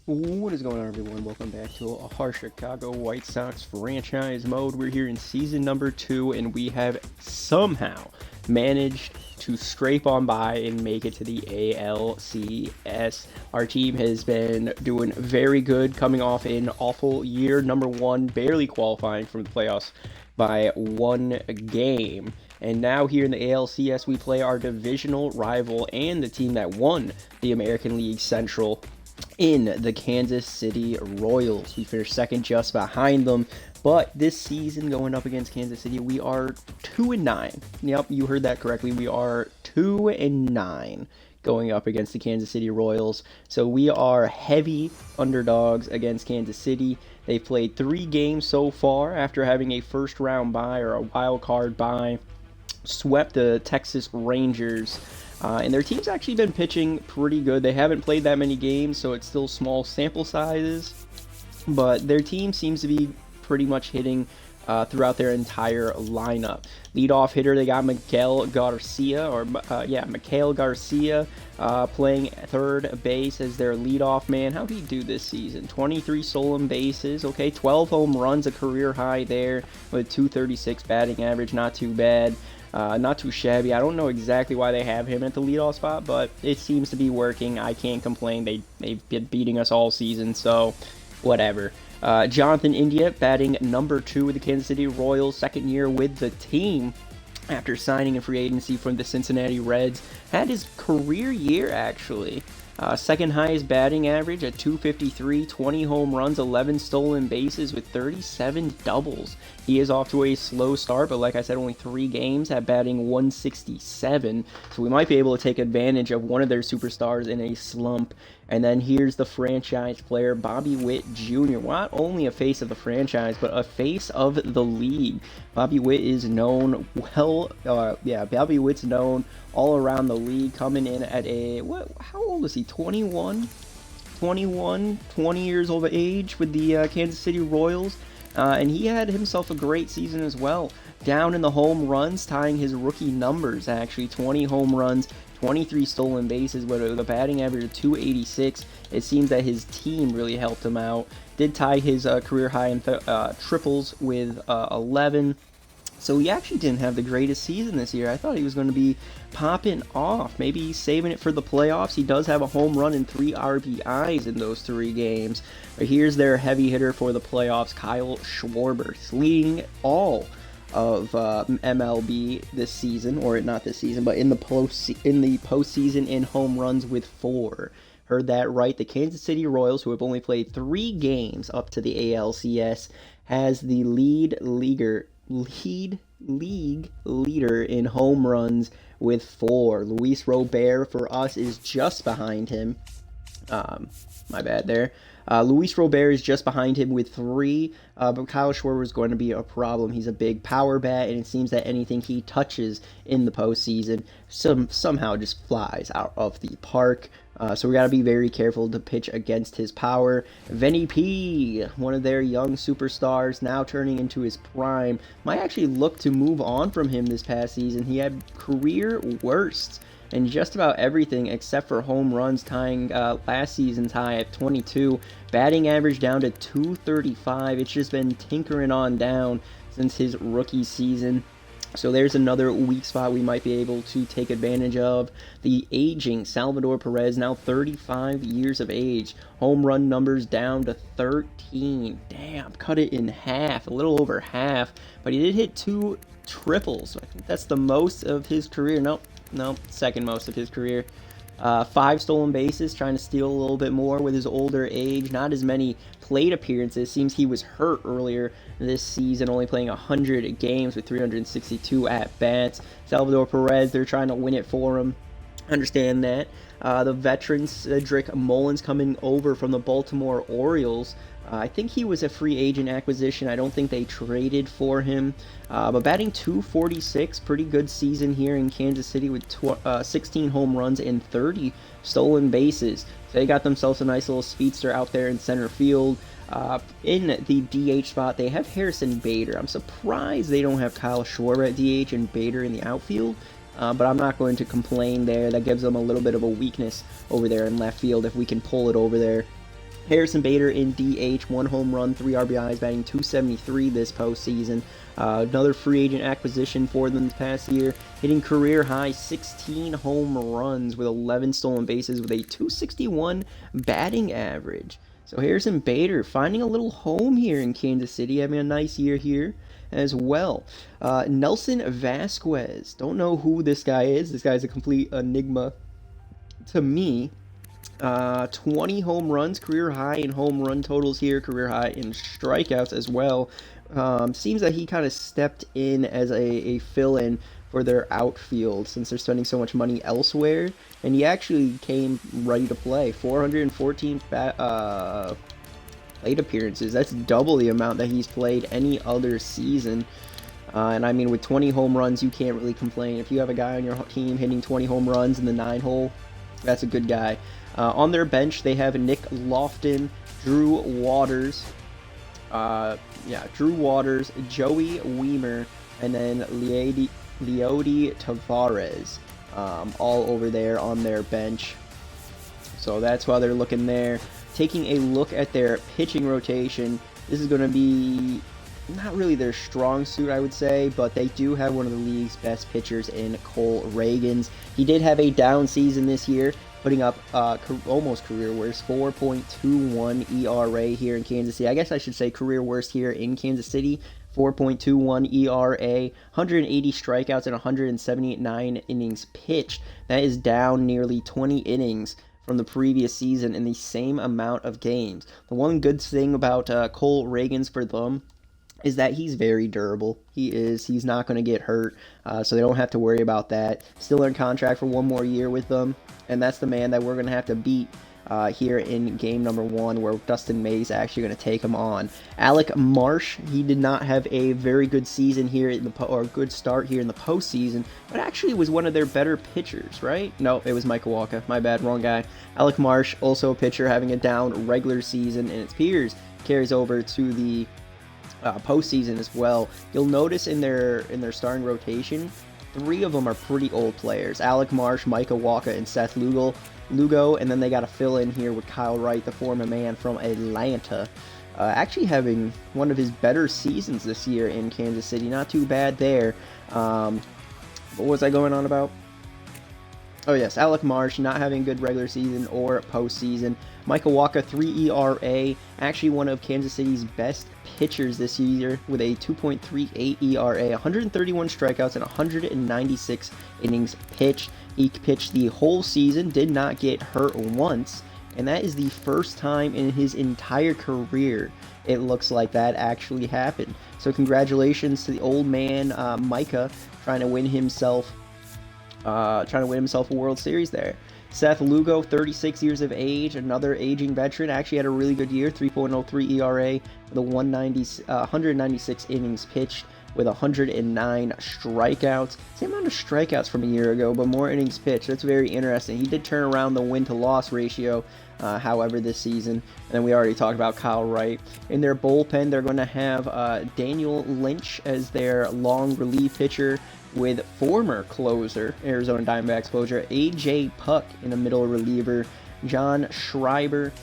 What is going on, everyone? Welcome back to our Chicago White Sox franchise mode. We're here in season number 2, and we have somehow managed to scrape on by and make it to the ALCS. Our team has been doing very good, coming off an awful year, number 1, barely qualifying for the playoffs by one game. And now here in the ALCS, we play our divisional rival and the team that won the American League Central in the Kansas City Royals. We finished second just behind them. But this season, going up against Kansas City, we are 2-9. Yep, you heard that correctly. We are 2-9 going up against the Kansas City Royals. So we are heavy underdogs against Kansas City. They've played 3 games so far after having a first round bye or a wild card bye. Swept the Texas Rangers. And their team's actually been pitching pretty good. They haven't played that many games, so it's still small sample sizes. But their team seems to be pretty much hitting throughout their entire lineup. Leadoff hitter, they got Miguel Garcia, playing third base as their leadoff man. How did he do this season? 23 stolen bases, okay, 12 home runs, a career high there with 236 batting average, not too bad. Not too shabby. I don't know exactly why they have him at the leadoff spot, but it seems to be working. I can't complain. They've been beating us all season, so whatever. Jonathan India batting number 2 with the Kansas City Royals, second year with the team after signing in free agency from the Cincinnati Reds. Had his career year, actually. Second highest batting average at 253, 20 home runs, 11 stolen bases with 37 doubles. He is off to a slow start, but like I said, only 3 games at batting 167. So we might be able to take advantage of one of their superstars in a slump. And then here's the franchise player, Bobby Witt Jr. Not only a face of the franchise, but a face of the league. Bobby Witt is known Bobby Witt's known all around the league, coming in at how old is he? 20 years of age with the Kansas City Royals. And he had himself a great season as well. Down in the home runs, tying his rookie numbers, actually. 20 home runs, 23 stolen bases, with a batting average of 286. It seems that his team really helped him out. Did tie his career high in triples with 11. So he actually didn't have the greatest season this year. I thought he was going to be popping off. Maybe he's saving it for the playoffs. He does have a home run and 3 RBIs in those 3 games. But here's their heavy hitter for the playoffs, Kyle Schwarber. He's leading all of MLB this season, or not this season, but in the postseason in home runs with 4. Heard that right. The Kansas City Royals, who have only played 3 games up to the ALCS, has the league leader in home runs with 4. Luis Robert for us is just behind him. My bad there. Luis Robert is just behind him with 3, but Kyle Schwarber is going to be a problem. He's a big power bat, and it seems that anything he touches in the postseason somehow just flies out of the park. So we got to be very careful to pitch against his power. Vinny P, one of their young superstars, now turning into his prime, might actually look to move on from him this past season. He had career worsts in just about everything except for home runs, tying last season's high at 22. Batting average down to 235. It's just been tinkering on down since his rookie season. So there's another weak spot we might be able to take advantage of. The aging Salvador Perez, now 35 years of age. Home run numbers down to 13. Damn, cut it in half, a little over half. But he did hit 2 triples. I think that's the most of his career. Nope, second most of his career. 5 stolen bases, trying to steal a little bit more with his older age. Not as many plate appearances. Seems he was hurt earlier this season, only playing 100 games with 362 at-bats. Salvador Perez, they're trying to win it for him. Understand that. The veteran Cedric Mullins coming over from the Baltimore Orioles. I think he was a free agent acquisition. I don't think they traded for him. But batting 246, pretty good season here in Kansas City with 16 home runs and 30 stolen bases. So they got themselves a nice little speedster out there in center field. In the DH spot, they have Harrison Bader. I'm surprised they don't have Kyle Schwarber at DH and Bader in the outfield. But I'm not going to complain there. That gives them a little bit of a weakness over there in left field if we can pull it over there. Harrison Bader in DH, 1 home run, 3 RBIs, batting .273 this postseason. Another free agent acquisition for them this past year, hitting career high 16 home runs with 11 stolen bases with a .261 batting average. So Harrison Bader finding a little home here in Kansas City, having a nice year here as well. Nelson Vasquez, don't know who this guy is. This guy's a complete enigma to me. 20 home runs, career high in home run totals here, career high in strikeouts as well. Seems that he kind of stepped in as a fill-in for their outfield since they're spending so much money elsewhere, and he actually came ready to play. 414 plate appearances. That's double the amount that he's played any other season. And I mean, with 20 home runs, you can't really complain. If you have a guy on your team hitting 20 home runs in the 9-hole, that's a good guy. On their bench, they have Nick Lofton, Drew Waters, Joey Weimer, and then Leody Tavares, all over there on their bench. So that's why they're looking there. Taking a look at their pitching rotation, this is going to be not really their strong suit, I would say, but they do have one of the league's best pitchers in Cole Ragans. He did have a down season this year, putting up almost career worst 4.21 ERA here in Kansas City. I guess I should say career worst here in Kansas City. 4.21 ERA, 180 strikeouts, and 179 innings pitched. That is down nearly 20 innings from the previous season in the same amount of games. The one good thing about Cole Ragans for them is that he's very durable. He's not going to get hurt, so they don't have to worry about that. Still in contract for one more year with them, and that's the man that we're going to have to beat here in game number 1, where Dustin May's actually going to take him on. Alec Marsh, he did not have a very good season here or good start here in the postseason, but actually was one of their better pitchers, right? No, it was Mike Walker. My bad, wrong guy. Alec Marsh, also a pitcher, having a down regular season, and its peers carries over to the postseason as well. You'll notice in their starting rotation, 3 of them are pretty old players. Alec Marsh, Micah Walker, and Seth Lugo, and then they got to fill in here with Kyle Wright, the former man from Atlanta. Actually having one of his better seasons this year in Kansas City. Not too bad there. What was I going on about? Oh yes, Alec Marsh not having a good regular season or postseason. Micah Walker, 3 ERA, actually one of Kansas City's best pitchers this year with a 2.38 ERA, 131 strikeouts, and 196 innings pitched. He pitched the whole season, did not get hurt once, and that is the first time in his entire career it looks like that actually happened. So congratulations to the old man, Micah, trying to win himself a World Series there. Seth Lugo, 36 years of age, another aging veteran, actually had a really good year, 3.03 ERA with a 196 innings pitched with 109 strikeouts. Same amount of strikeouts from a year ago, but more innings pitched. That's very interesting. He did turn around the win-to-loss ratio, however, this season. And then we already talked about Kyle Wright. In their bullpen, they're going to have Daniel Lynch as their long relief pitcher, with former closer, Arizona Diamondbacks closer, A.J. Puck in a middle reliever. John Schreiber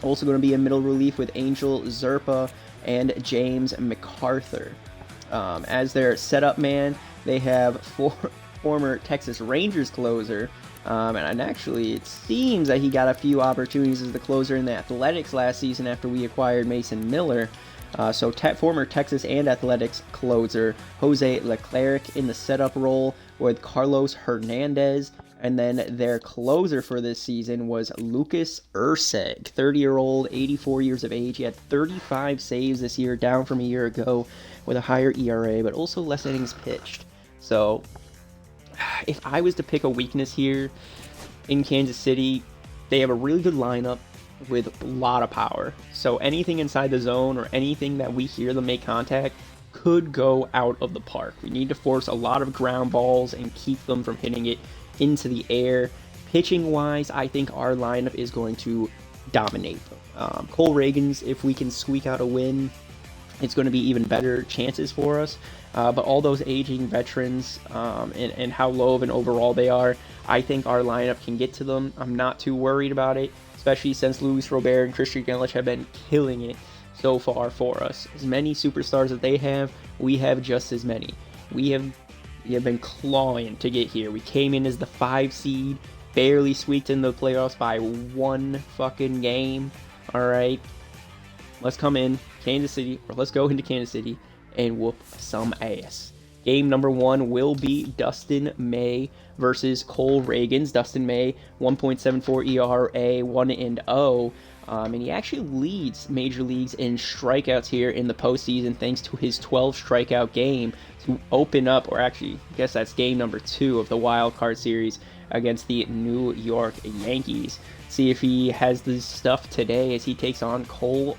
also going to be in middle relief with Angel Zerpa and James MacArthur. As their setup man, they have former Texas Rangers closer, and actually it seems that he got a few opportunities as the closer in the Athletics last season after we acquired Mason Miller. Former Texas and Athletics closer Jose Leclerc in the setup role with Carlos Hernandez, and then their closer for this season was Lucas Erceg, 30-year-old, 84 years of age. He had 35 saves this year, down from a year ago, with a higher ERA, but also less innings pitched. So, if I was to pick a weakness here in Kansas City, they have a really good lineup with a lot of power. So anything inside the zone or anything that we hear them make contact could go out of the park. We need to force a lot of ground balls and keep them from hitting it into the air. Pitching wise, I think our lineup is going to dominate them. Cole Ragans, if we can squeak out a win, it's going to be even better chances for us. But all those aging veterans and how low of an overall they are, I think our lineup can get to them. I'm not too worried about it. especially since Luis Robert and Christian Yelich have been killing it so far for us. As many superstars that they have, we have just as many. We have been clawing to get here. We came in as the 5 seed, barely squeaked in the playoffs by 1 fucking game. All right, let's come in Kansas City, or let's go into Kansas City and whoop some ass. Game number 1 will be Dustin May versus Cole Ragans. Dustin May, 1.74 ERA, 1-0. And he actually leads major leagues in strikeouts here in the postseason thanks to his 12 strikeout game to open up, or actually, I guess that's game number 2 of the wild card series against the New York Yankees. See if he has this stuff today as he takes on Cole.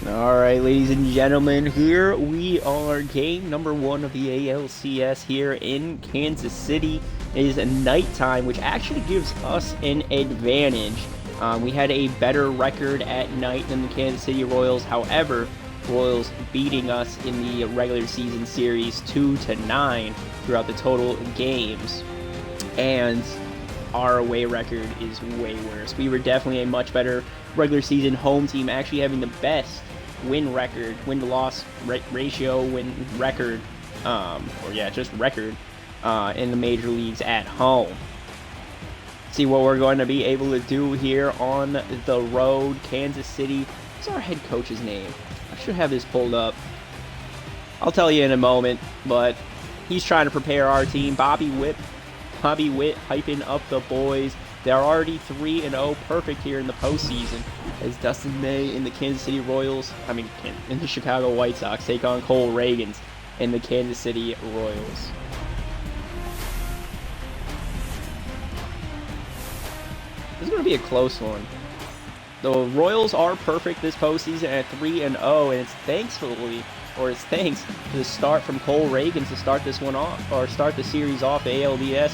Alright, ladies and gentlemen, here we are, game number 1 of the ALCS here in Kansas City. It is nighttime, which actually gives us an advantage. We had a better record at night than the Kansas City Royals. However, Royals beating us in the regular season series 2-9 throughout the total games. And our away record is way worse. We were definitely a much better regular season home team, actually having the best win-to-loss ratio, win record, just record in the major leagues at home. See what we're going to be able to do here on the road. Kansas City. What's our head coach's name? I should have this pulled up. I'll tell you in a moment, but he's trying to prepare our team. Bobby Witt hyping up the boys. They're already 3-0, perfect here in the postseason, as Dustin May and the Kansas City Royals, in the Chicago White Sox, take on Cole Ragans and the Kansas City Royals. This is going to be a close one. The Royals are perfect this postseason at 3-0, and it's thanks to the start from Cole Ragans to start this one off, or start the series off, the ALDS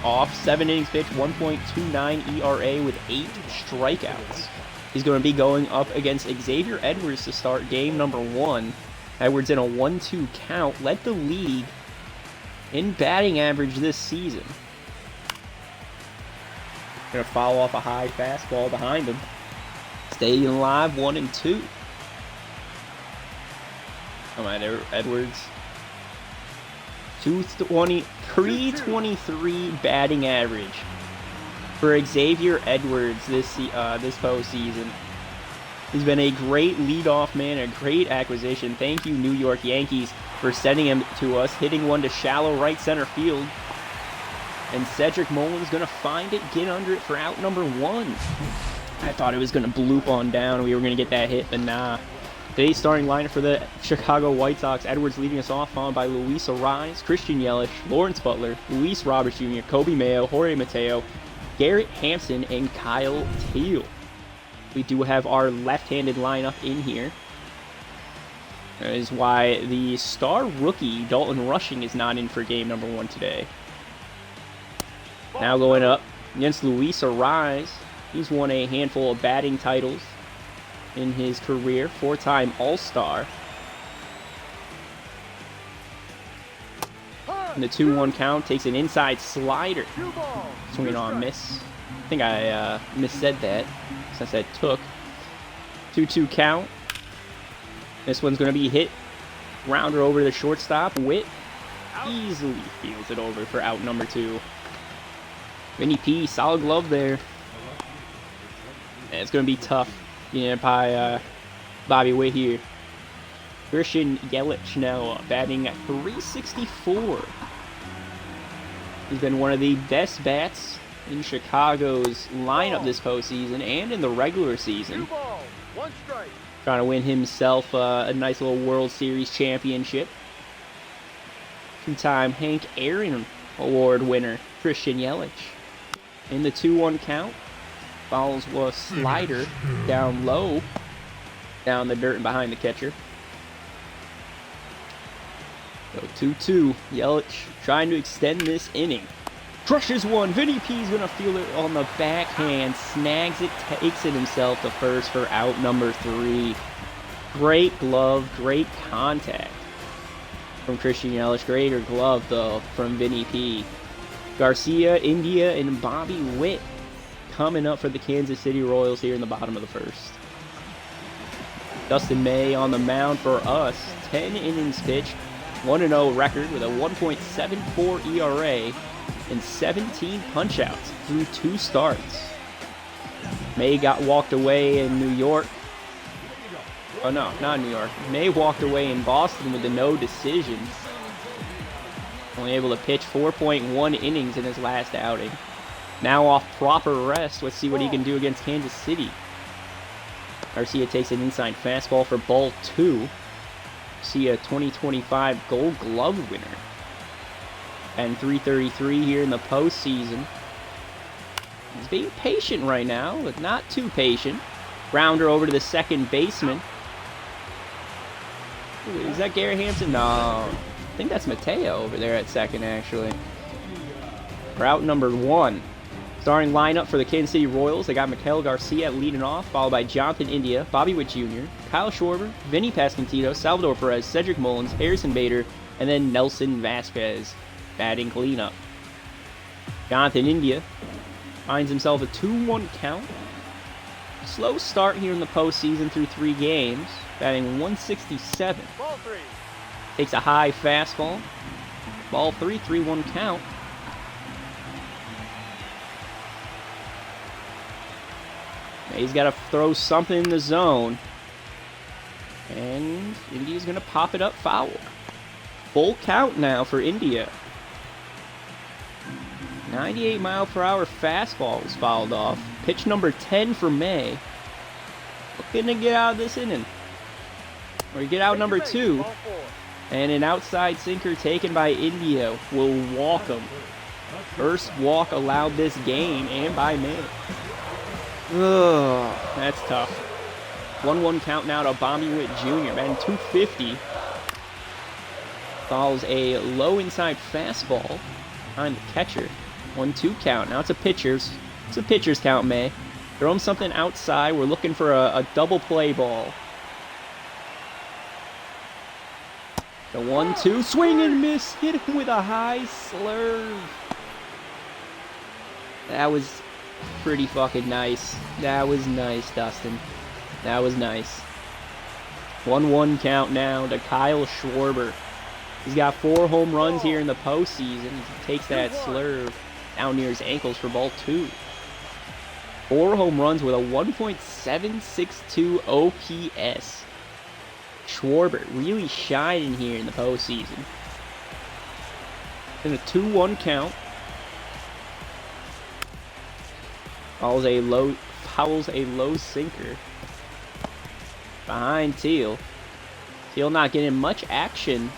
off. 7 innings pitched, 1.29 ERA with 8 strikeouts. He's going to be going up against Xavier Edwards to start game number 1. Edwards in a 1-2 count, led the league in batting average this season. Going to foul off a high fastball behind him. Staying alive, 1-2. Come on, Edwards. 323 batting average for Xavier Edwards this postseason. He's been a great leadoff man, a great acquisition. Thank you, New York Yankees, for sending him to us, hitting one to shallow right center field. And Cedric Mullins going to find it, get under it for out number 1. I thought it was going to bloop on down. We were going to get that hit, but nah. Today's starting lineup for the Chicago White Sox: Edwards leading us off, followed by Luis Arraez, Christian Yelich, Lawrence Butler, Luis Roberts Jr., Kobe Mayo, Jorge Mateo, Garrett Hampson, and Kyle Teal. We do have our left-handed lineup in here. That is why the star rookie Dalton Rushing is not in for game number 1 today. Now going up against Luis Arraez. He's won a handful of batting titles in his career, 4-time All-Star. And the 2-1 count, takes an inside slider. Swinging on miss. I think I missaid that since I took. 2-2 count. This one's going to be hit. Rounder over the shortstop. Witt easily fields it over for out number 2. Vinny P, solid glove there. And it's going to be tough. By Bobby Witt here. Christian Yelich now batting at 364. He's been one of the best bats in Chicago's lineup this postseason and in the regular season. Trying to win himself a nice little World Series championship. 2-time Hank Aaron Award winner Christian Yelich. In the 2-1 count. Follows a slider down low. Down the dirt and behind the catcher. So 2-2. Yelich trying to extend this inning. Crushes one. Vinny P's going to field it on the backhand. Snags it, takes it himself to first for out number 3. Great glove, great contact from Christian Yelich. Greater glove, though, from Vinny P. Garcia, India, and Bobby Witt coming up for the Kansas City Royals here in the bottom of the first. Dustin May on the mound for us. 10 innings pitched, 1-0 record with a 1.74 ERA and 17 punch-outs through 2 starts. May got walked away in New York. Oh no, not New York. May walked away in Boston with a no decision. Only able to pitch 4.1 innings in his last outing. Now off proper rest. Let's see what he can do against Kansas City. Garcia takes an inside fastball for ball 2. See a 2025 Gold Glove winner. And 333 here in the postseason. He's being patient right now, but not too patient. Grounder over to the second baseman. Ooh, is that Gary Hampson? No. I think that's Mateo over there at second, actually. Route number 1. Starting lineup for the Kansas City Royals, they got Miguel Garcia leading off, followed by Jonathan India, Bobby Witt Jr., Kyle Schwarber, Vinny Pasquantino, Salvador Perez, Cedric Mullins, Harrison Bader, and then Nelson Vasquez batting cleanup. Jonathan India finds himself a 2-1 count. Slow start here in the postseason through 3 games, batting 167. Ball 3. Takes a high fastball. Ball 3, 3-1 count. He's got to throw something in the zone. And India's going to pop it up foul. Full count now for India. 98-mile-per-hour fastball was fouled off. Pitch number 10 for May. Looking to get out of this inning. Or get out number 2. And an outside sinker taken by India will walk him. First walk allowed this game and by May. Ugh, that's tough. 1-1 count now to Bobby Witt Jr. batting 250. Follows a low inside fastball behind the catcher. 1-2 count. Now it's a pitcher's count, May. Throw him something outside. We're looking for a double play ball. The 1-2 swing and miss. Hit him with a high slurve. That was pretty fucking nice. That was nice, Dustin. That was nice. 1-1 count now to Kyle Schwarber. He's got 4 home runs here in the postseason. He takes that slurve down near his ankles for ball 2. 4 home runs with a 1.762 OPS. Schwarber really shining here in the postseason. In a 2-1 count. Fouls a low sinker behind Teal. Teal not getting much action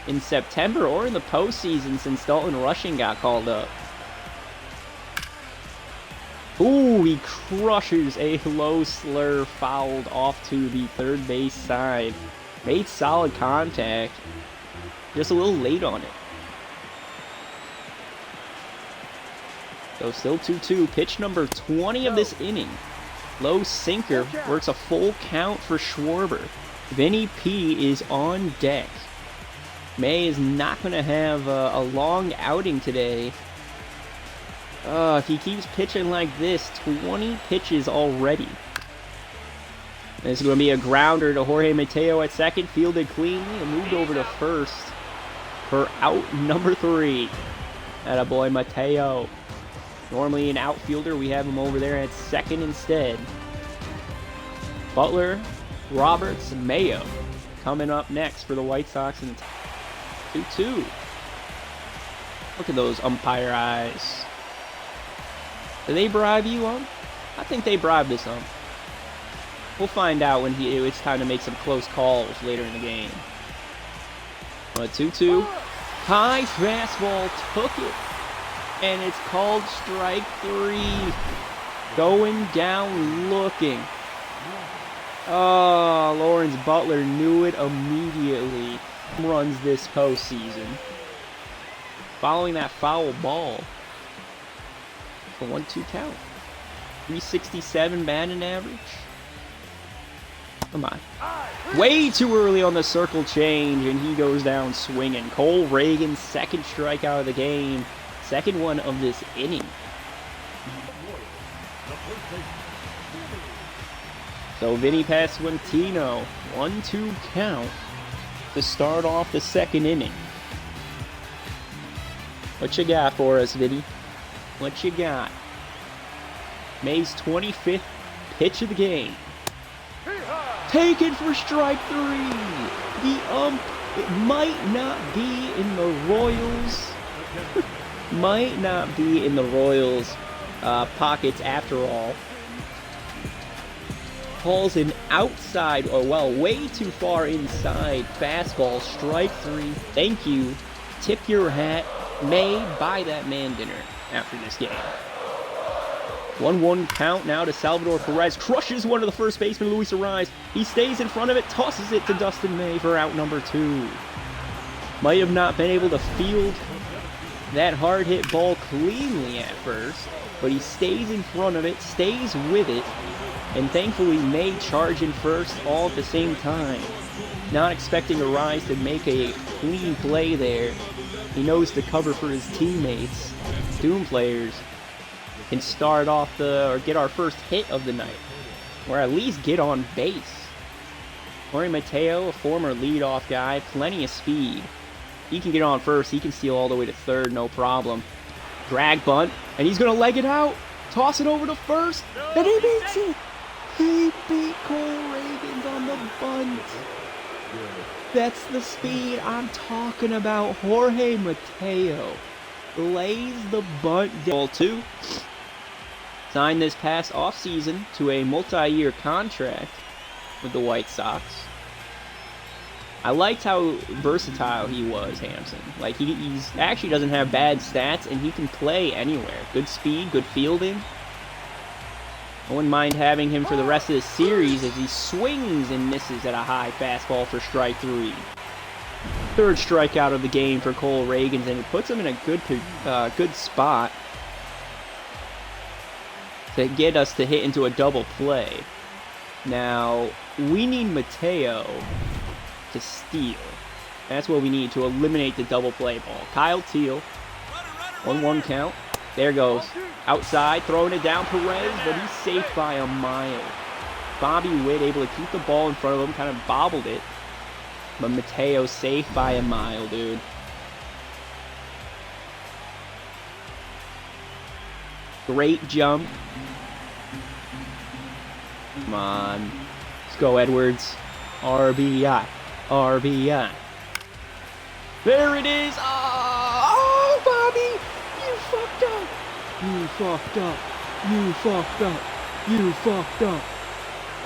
in September or in the postseason since Dalton Rushing got called up. Ooh, he crushes a low slur, fouled off to the third base side. Made solid contact, just a little late on it. So still 2-2. Pitch number 20 of this inning. Low sinker works a full count for Schwarber. Vinny P is on deck. May is not going to have a long outing today. If he keeps pitching like this, 20 pitches already. This is going to be a grounder to Jorge Mateo at second, fielded cleanly and moved over to first for out number 3. Attaboy Mateo. Normally an outfielder, we have him over there at second instead. Butler, Roberts, Mayo coming up next for the White Sox in 2-2. Look at those umpire eyes. Do they bribe you, ump? I think they bribed this ump. We'll find out when it's time to make some close calls later in the game. 2-2. High fastball took it. And it's called strike 3. Going down looking. Oh, Lawrence Butler knew it immediately. Runs this postseason. Following that foul ball. For 1-2 count. 367 batting average. Come on. Way too early on the circle change, and he goes down swinging. Cole Reagan's second strikeout of the game. Second one of this inning. So Vinny Pasquantino, 1-2 count to start off the second inning. What you got for us, Vinny? What you got? May's 25th pitch of the game. Taken for strike 3. The it might not be in the Royals. Might not be in the Royals' pockets after all. Calls an outside, or well, way too far inside fastball, strike 3. Thank you. Tip your hat. May buy that man dinner after this game. 1-1 count now to Salvador Perez. Crushes one of the first baseman, Luis Ariz. He stays in front of it, tosses it to Dustin May for out number 2. Might have not been able to field that hard hit ball cleanly at first, but he stays in front of it, stays with it, and thankfully May charge in first all at the same time. Not expecting Ariz to make a clean play there. He knows to cover for his teammates. Doom players can start off or get our first hit of the night, or at least get on base. Jorge Mateo, a former leadoff guy, plenty of speed. He can get on first, he can steal all the way to third, no problem. Drag bunt, and he's gonna leg it out, toss it over to first, and he beats it! He beat Cole Reagan on the bunt. That's the speed I'm talking about. Jorge Mateo lays the bunt down. Ball 2. Signed this past offseason to a multi-year contract with the White Sox. I liked how versatile he was, Hampson. Like, he's actually doesn't have bad stats, and he can play anywhere. Good speed, good fielding. I wouldn't mind having him for the rest of the series as he swings and misses at a high fastball for strike 3. Third strikeout of the game for Cole Reagan, and it puts him in a good spot to get us to hit into a double play. Now, we need Mateo to steal. That's what we need to eliminate the double play ball. Kyle Teal, 1-1 count. There goes. Outside, throwing it down Perez, but he's safe by a mile. Bobby Witt able to keep the ball in front of him, kind of bobbled it. But Mateo safe by a mile, dude. Great jump. Come on. Let's go, Edwards. RBI. RBI. There it is. Oh, Bobby. You fucked up. You fucked up. You fucked up. You fucked up.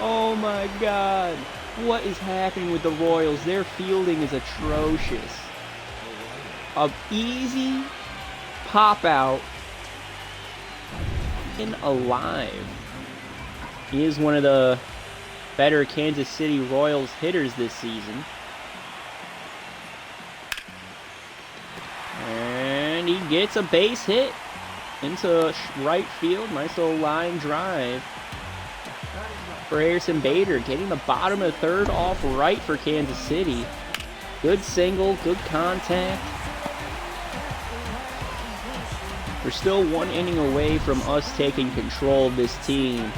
Oh my God. What is happening with the Royals? Their fielding is atrocious. An easy pop out and alive. He is one of the better Kansas City Royals hitters this season. And he gets a base hit into right field. Nice little line drive for Harrison Bader, getting the bottom of the third off right for Kansas City. Good single, good contact. We're still one inning away from us taking control of this team.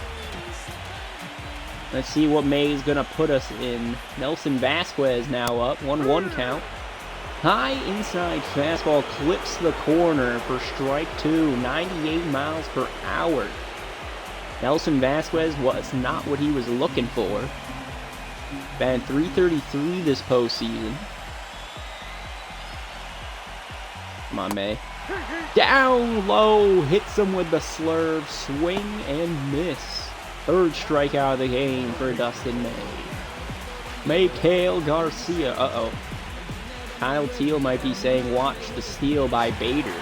Let's see what May is going to put us in. Nelson Vasquez now up, 1-1 count. High inside fastball clips the corner for strike 2, 98 miles per hour. Nelson Vasquez was not what he was looking for. Batted .333 this postseason. Come on, May. Down low, hits him with the slurve, swing and miss. Third strikeout of the game for Dustin May. Mikael Garcia, uh-oh. Kyle Teal might be saying watch the steal by Bader.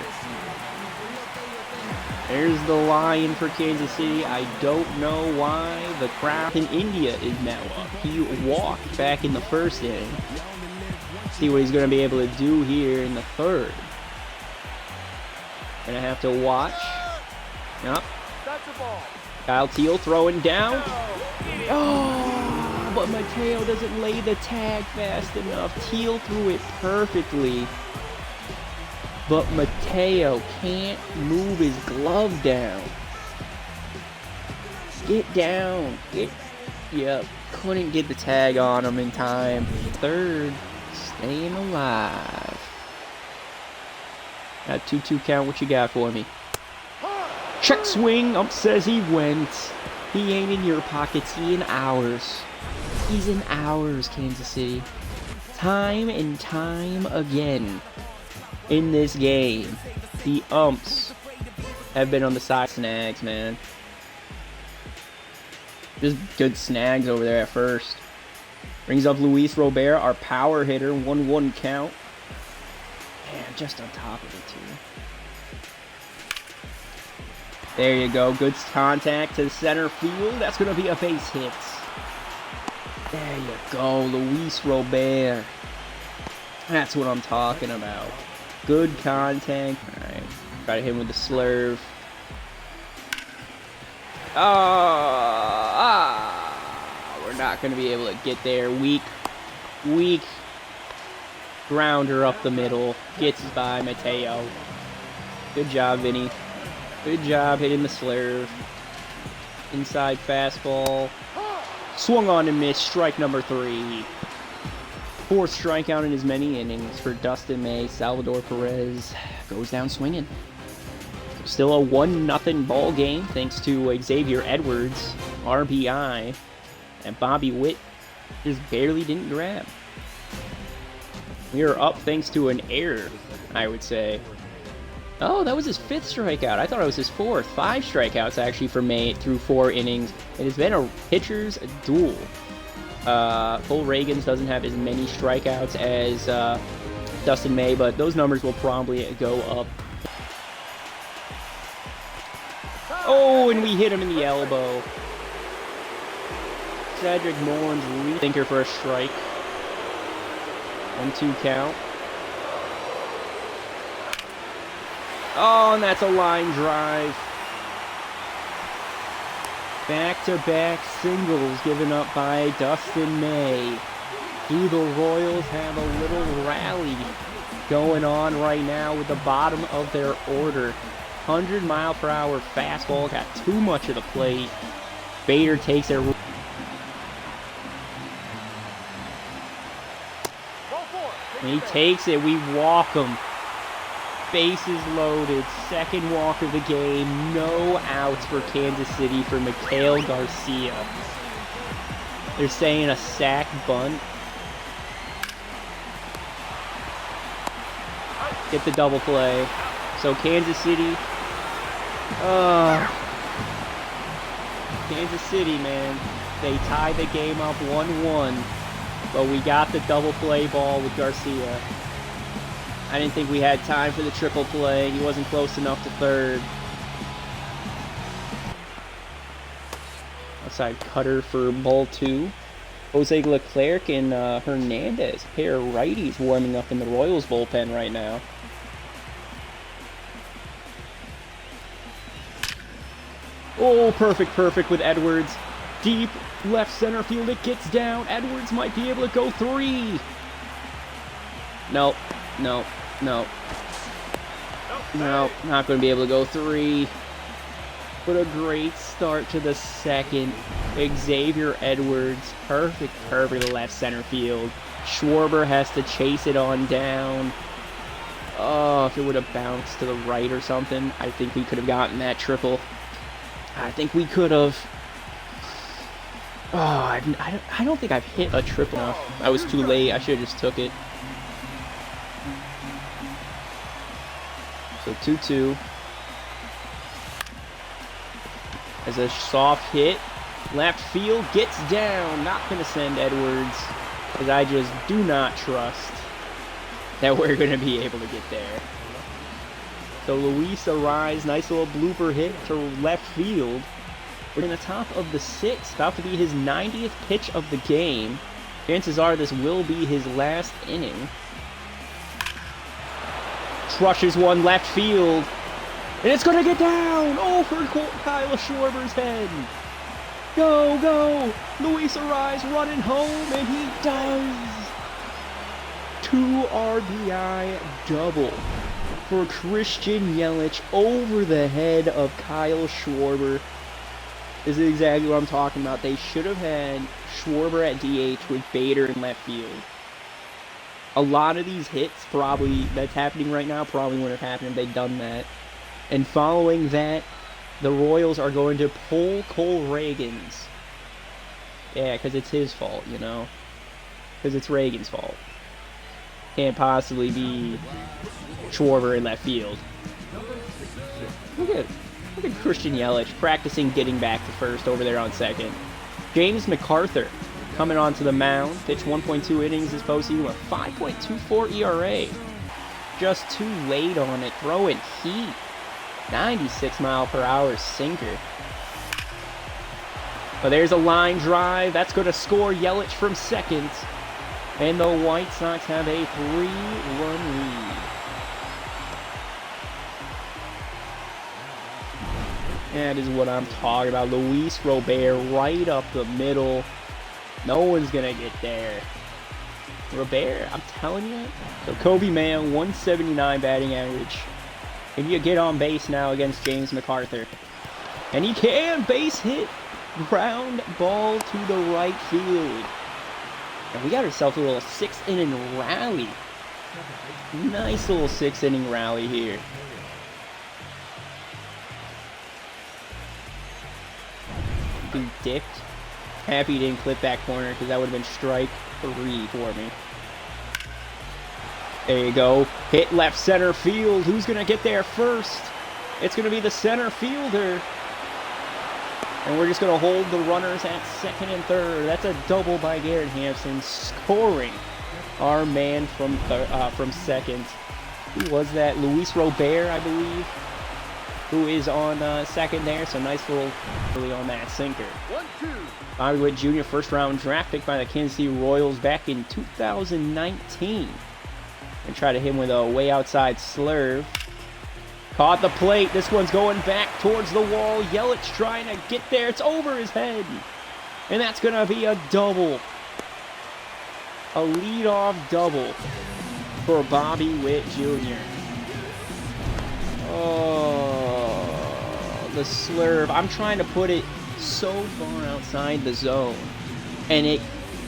There's the line for Kansas City. I don't know why the crowd in India is now up. He walked back in the first inning. See what he's going to be able to do here in the third. Gonna have to watch. Yep. Kyle Teal throwing down. Oh, but Mateo doesn't lay the tag fast enough. Teal threw it perfectly. But Mateo can't move his glove down. Get down. Yep. Couldn't get the tag on him in time. Third, staying alive. Got 2-2 count. What you got for me? Check swing. Ump says he went. He ain't in your pockets. He in ours. He's in ours, Kansas City. Time and time again in this game, the umps have been on the side. Snags, man. Just good snags over there at first. Brings up Luis Robert, our power hitter. 1-1 count. Man, just on top of it, too. There you go. Good contact to center field. That's going to be a base hit. There you go. Luis Robert. That's what I'm talking about. Good contact. Alright. Try to hit him with the slurve. We're not going to be able to get there. Weak grounder up the middle. Gets by Mateo. Good job, Vinny. Good job hitting the slurve. Inside fastball. Swung on and missed. Strike number 3. Fourth strikeout in as many innings for Dustin May. Salvador Perez goes down swinging. Still a 1-0 ball game thanks to Xavier Edwards, RBI, and Bobby Witt just barely didn't grab. We are up thanks to an error, I would say. Oh, that was his 5th strikeout. I thought it was his 4th. 5 strikeouts actually for May through 4 innings. It has been a pitcher's duel. Cole Reagans doesn't have as many strikeouts as Dustin May, but those numbers will probably go up. Oh, and we hit him in the elbow. Cedric Mullins rethinker for a strike. 1-2 count. Oh, and that's a line drive. Back-to-back singles given up by Dustin May. Do the Royals have a little rally going on right now with the bottom of their order? 100-mile-per-hour fastball got too much of the plate. Bader takes it. And he takes it. We walk him. Bases loaded. Second walk of the game. No outs for Kansas City for Mikhail Garcia. They're saying a sack bunt. Get the double play. So Kansas City. Kansas City, man. They tie the game up 1-1. But we got the double play ball with Garcia. I didn't think we had time for the triple play. He wasn't close enough to third. Outside cutter for ball 2. Jose Leclerc and Hernandez, pair of righties warming up in the Royals bullpen right now. Oh, perfect with Edwards. Deep left center field, it gets down. Edwards might be able to go 3. Nope. No, not going to be able to go 3. But a great start to the second. Xavier Edwards, perfect left center field. Schwarber has to chase it on down. Oh, if it would have bounced to the right or something, I think we could have gotten that triple. I think we could have. Oh, I don't think I've hit a triple enough. I was too late. I should have just took it. So 2-2. As a soft hit. Left field gets down. Not going to send Edwards. Because I just do not trust that we're going to be able to get there. So Luis Arise, nice little blooper hit to left field. We're in the top of the 6th, about to be his 90th pitch of the game. Chances are this will be his last inning. Crushes one left field. And it's going to get down over Kyle Schwarber's head. Go, go. Luis Arise running home, and he does. 2 RBI double for Christian Yelich over the head of Kyle Schwarber. This is exactly what I'm talking about. They should have had Schwarber at DH with Bader in left field. A lot of these hits that's happening right now probably wouldn't have happened if they'd done that. And following that, the Royals are going to pull Cole Reagans. Yeah, because it's his fault, you know. Because it's Reagan's fault. Can't possibly be Schwarber in left field. Look at Christian Yelich practicing getting back to first over there on second. James McArthur coming onto the mound. Pitched 1.2 innings this postseason with 5.24 ERA. Just too late on it. Throwing heat. 96-mile-per-hour sinker. But there's a line drive. That's going to score Yelich from second. And the White Sox have a 3-run lead. That is what I'm talking about. Luis Robert right up the middle. No one's going to get there. Robert, I'm telling you. So Kobe Mayo, 179 batting average. Can you get on base now against James McArthur? And he can. Base hit. Ground ball to the right field. And we got ourselves a little 6-inning rally. Nice little 6-inning rally here. He dipped. Happy he didn't clip that corner because that would have been strike 3 for me. There you go. Hit left center field. Who's going to get there first? It's going to be the center fielder. And we're just going to hold the runners at second and third. That's a double by Garrett Hampson, scoring our man from second. Who was that? Luis Robert, I believe, who is on second there. So nice little early on that sinker. 1-2. Bobby Witt Jr., first-round draft pick by the Kansas City Royals back in 2019. And try to hit him with a way outside slurve. Caught the plate. This one's going back towards the wall. Yelich trying to get there. It's over his head. And that's going to be a double. A leadoff double for Bobby Witt Jr. Oh, the slurve. I'm trying to put it so far outside the zone. And it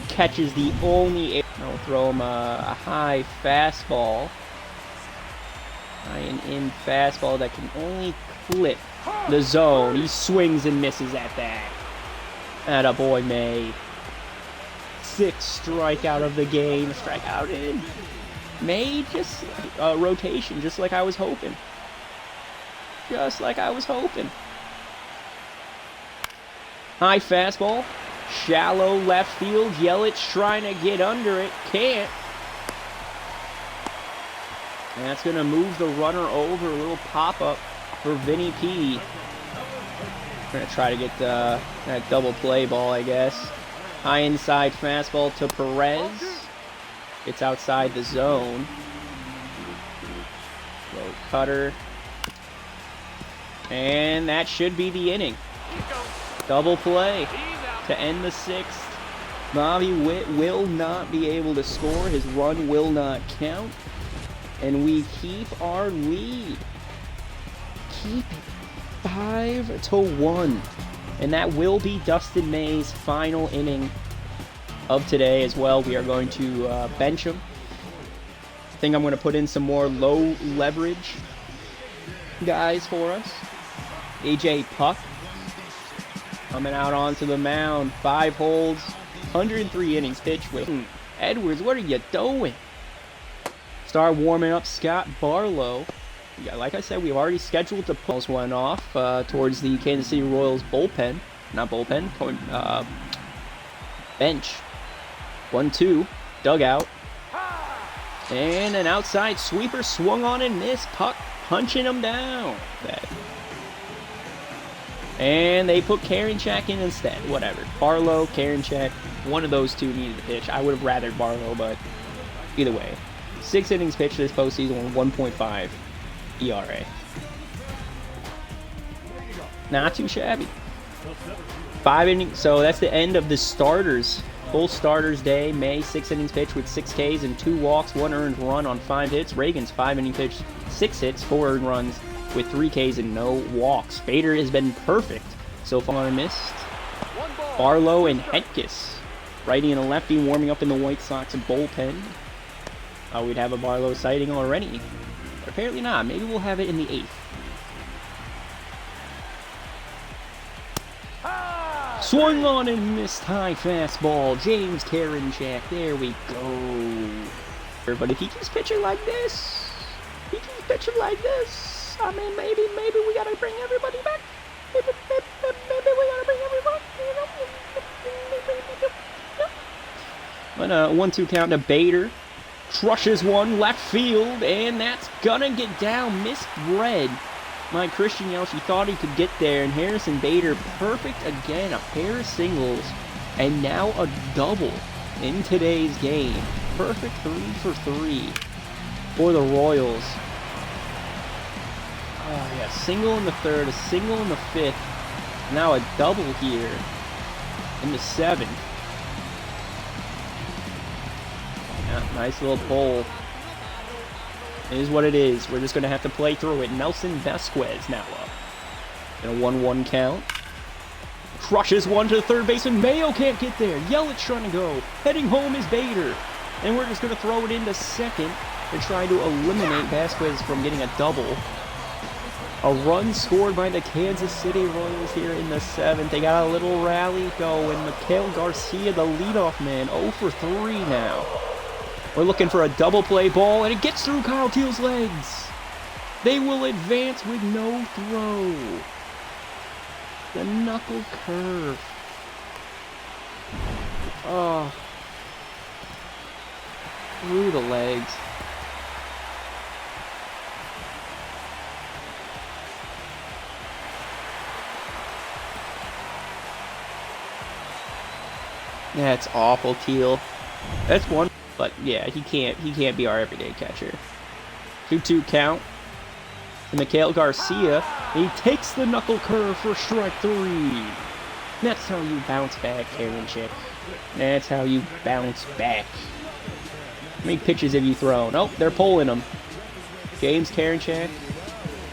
catches the only... I'll throw him a high fastball. High and in fastball that can only clip the zone. He swings and misses at that. Atta boy, May. 6th strikeout of the game. Strikeout in. May just rotation, just like I was hoping. Just like I was hoping. High fastball. Shallow left field. Yelich trying to get under it. Can't. And that's going to move the runner over. A little pop-up for Vinny P. We're going to try to get that double play ball, I guess. High inside fastball to Perez. It's outside the zone. Low cutter. And that should be the inning. Double play to end the 6th. Bobby Witt will not be able to score. His run will not count. And we keep our lead. Keep it 5-1. And that will be Dustin May's final inning of today as well. We are going to bench him. I think I'm going to put in some more low leverage guys for us. AJ Puck coming out onto the mound. 5 holds, 103 innings pitched with. Edwards, what are you doing? Start warming up Scott Barlow. Yeah, like I said, we've already scheduled to pull one off towards the Kansas City Royals bullpen. Not bullpen, bench. 1-2, dugout. And an outside sweeper swung on and missed. Puck punching them down. Bad. And they put Karinchak in instead. Whatever. Barlow, Karinchak, one of those two needed to pitch. I would have rathered Barlow, but either way. 6 innings pitched this postseason with 1.5 ERA. Not too shabby. 5 innings. So that's the end of the starters. Full starters day. May 6 innings pitched with 6 Ks and 2 walks, 1 earned run on 5 hits. Reagan's 5 innings pitched, 6 hits, 4 earned runs with 3 Ks and no walks. Bader has been perfect so far. Missed. Barlow and Hetkus, righty and a lefty, warming up in the White Sox bullpen. We'd have a Barlow sighting already, but apparently not. Maybe we'll have it in the 8th. Swung on and missed high fastball. James Karinchak. There we go. But if he keeps pitching like this, I mean, maybe we gotta bring everybody back. Maybe we gotta bring everybody. But 1-2 count to Bader. Crushes one left field, and that's gonna get down. Misread. My Christian Yelich thought he could get there, and Harrison Bader perfect again. A pair of singles, and now a double in today's game. Perfect 3 for 3 for the Royals. Oh yeah, single in the 3rd, a single in the 5th, now a double here in the 7th. Yeah, nice little pull. It is what it is. We're just going to have to play through it. Nelson Vasquez now up. In a 1-1 count. Crushes one to the third baseman. Mayo can't get there. Yelich trying to go. Heading home is Bader. And we're just going to throw it into second and try to eliminate Vasquez from getting a double. A run scored by the Kansas City Royals here in the 7th. They got a little rally going. Miguel Garcia, the leadoff man, 0 for 3 now. We're looking for a double play ball, and it gets through Kyle Teal's legs. They will advance with no throw. The knuckle curve. Oh. Through the legs. That's awful, Teal. That's one. But yeah, he can't be our everyday catcher. 2-2 count to Miguel Garcia. He takes the knuckle curve for strike 3. That's how you bounce back, Karinchak. That's how you bounce back. How many pitches have you thrown? Oh, they're pulling him. James Karinchak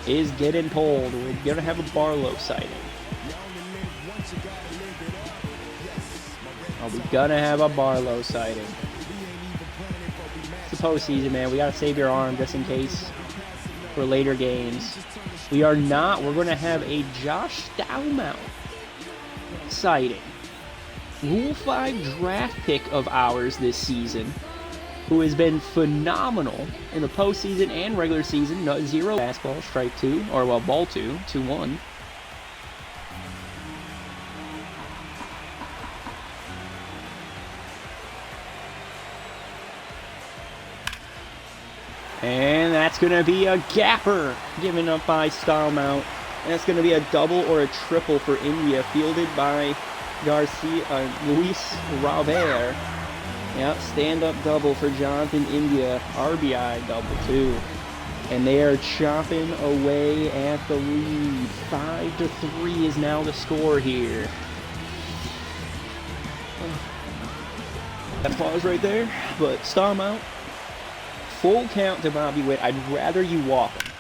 is getting pulled. We're gonna have a Barlow sighting. Oh, we're gonna have a Barlow sighting. Postseason, man. We gotta save your arm just in case for later games. We are not. We're gonna have a Josh Staumont sighting. Rule 5 draft pick of ours this season, who has been phenomenal in the postseason and regular season. 0 fastball, strike 2, or well, ball 2, 2-1. And that's going to be a gapper given up by Staumont. And that's going to be a double or a triple for India, fielded by Luis Robert. Yep, stand-up double for Jonathan India. RBI double, too. And they are chopping away at the lead. 5-3 is now the score here. That pause right there, but Staumont. Full count to Bobby Witt. I'd rather you walk him.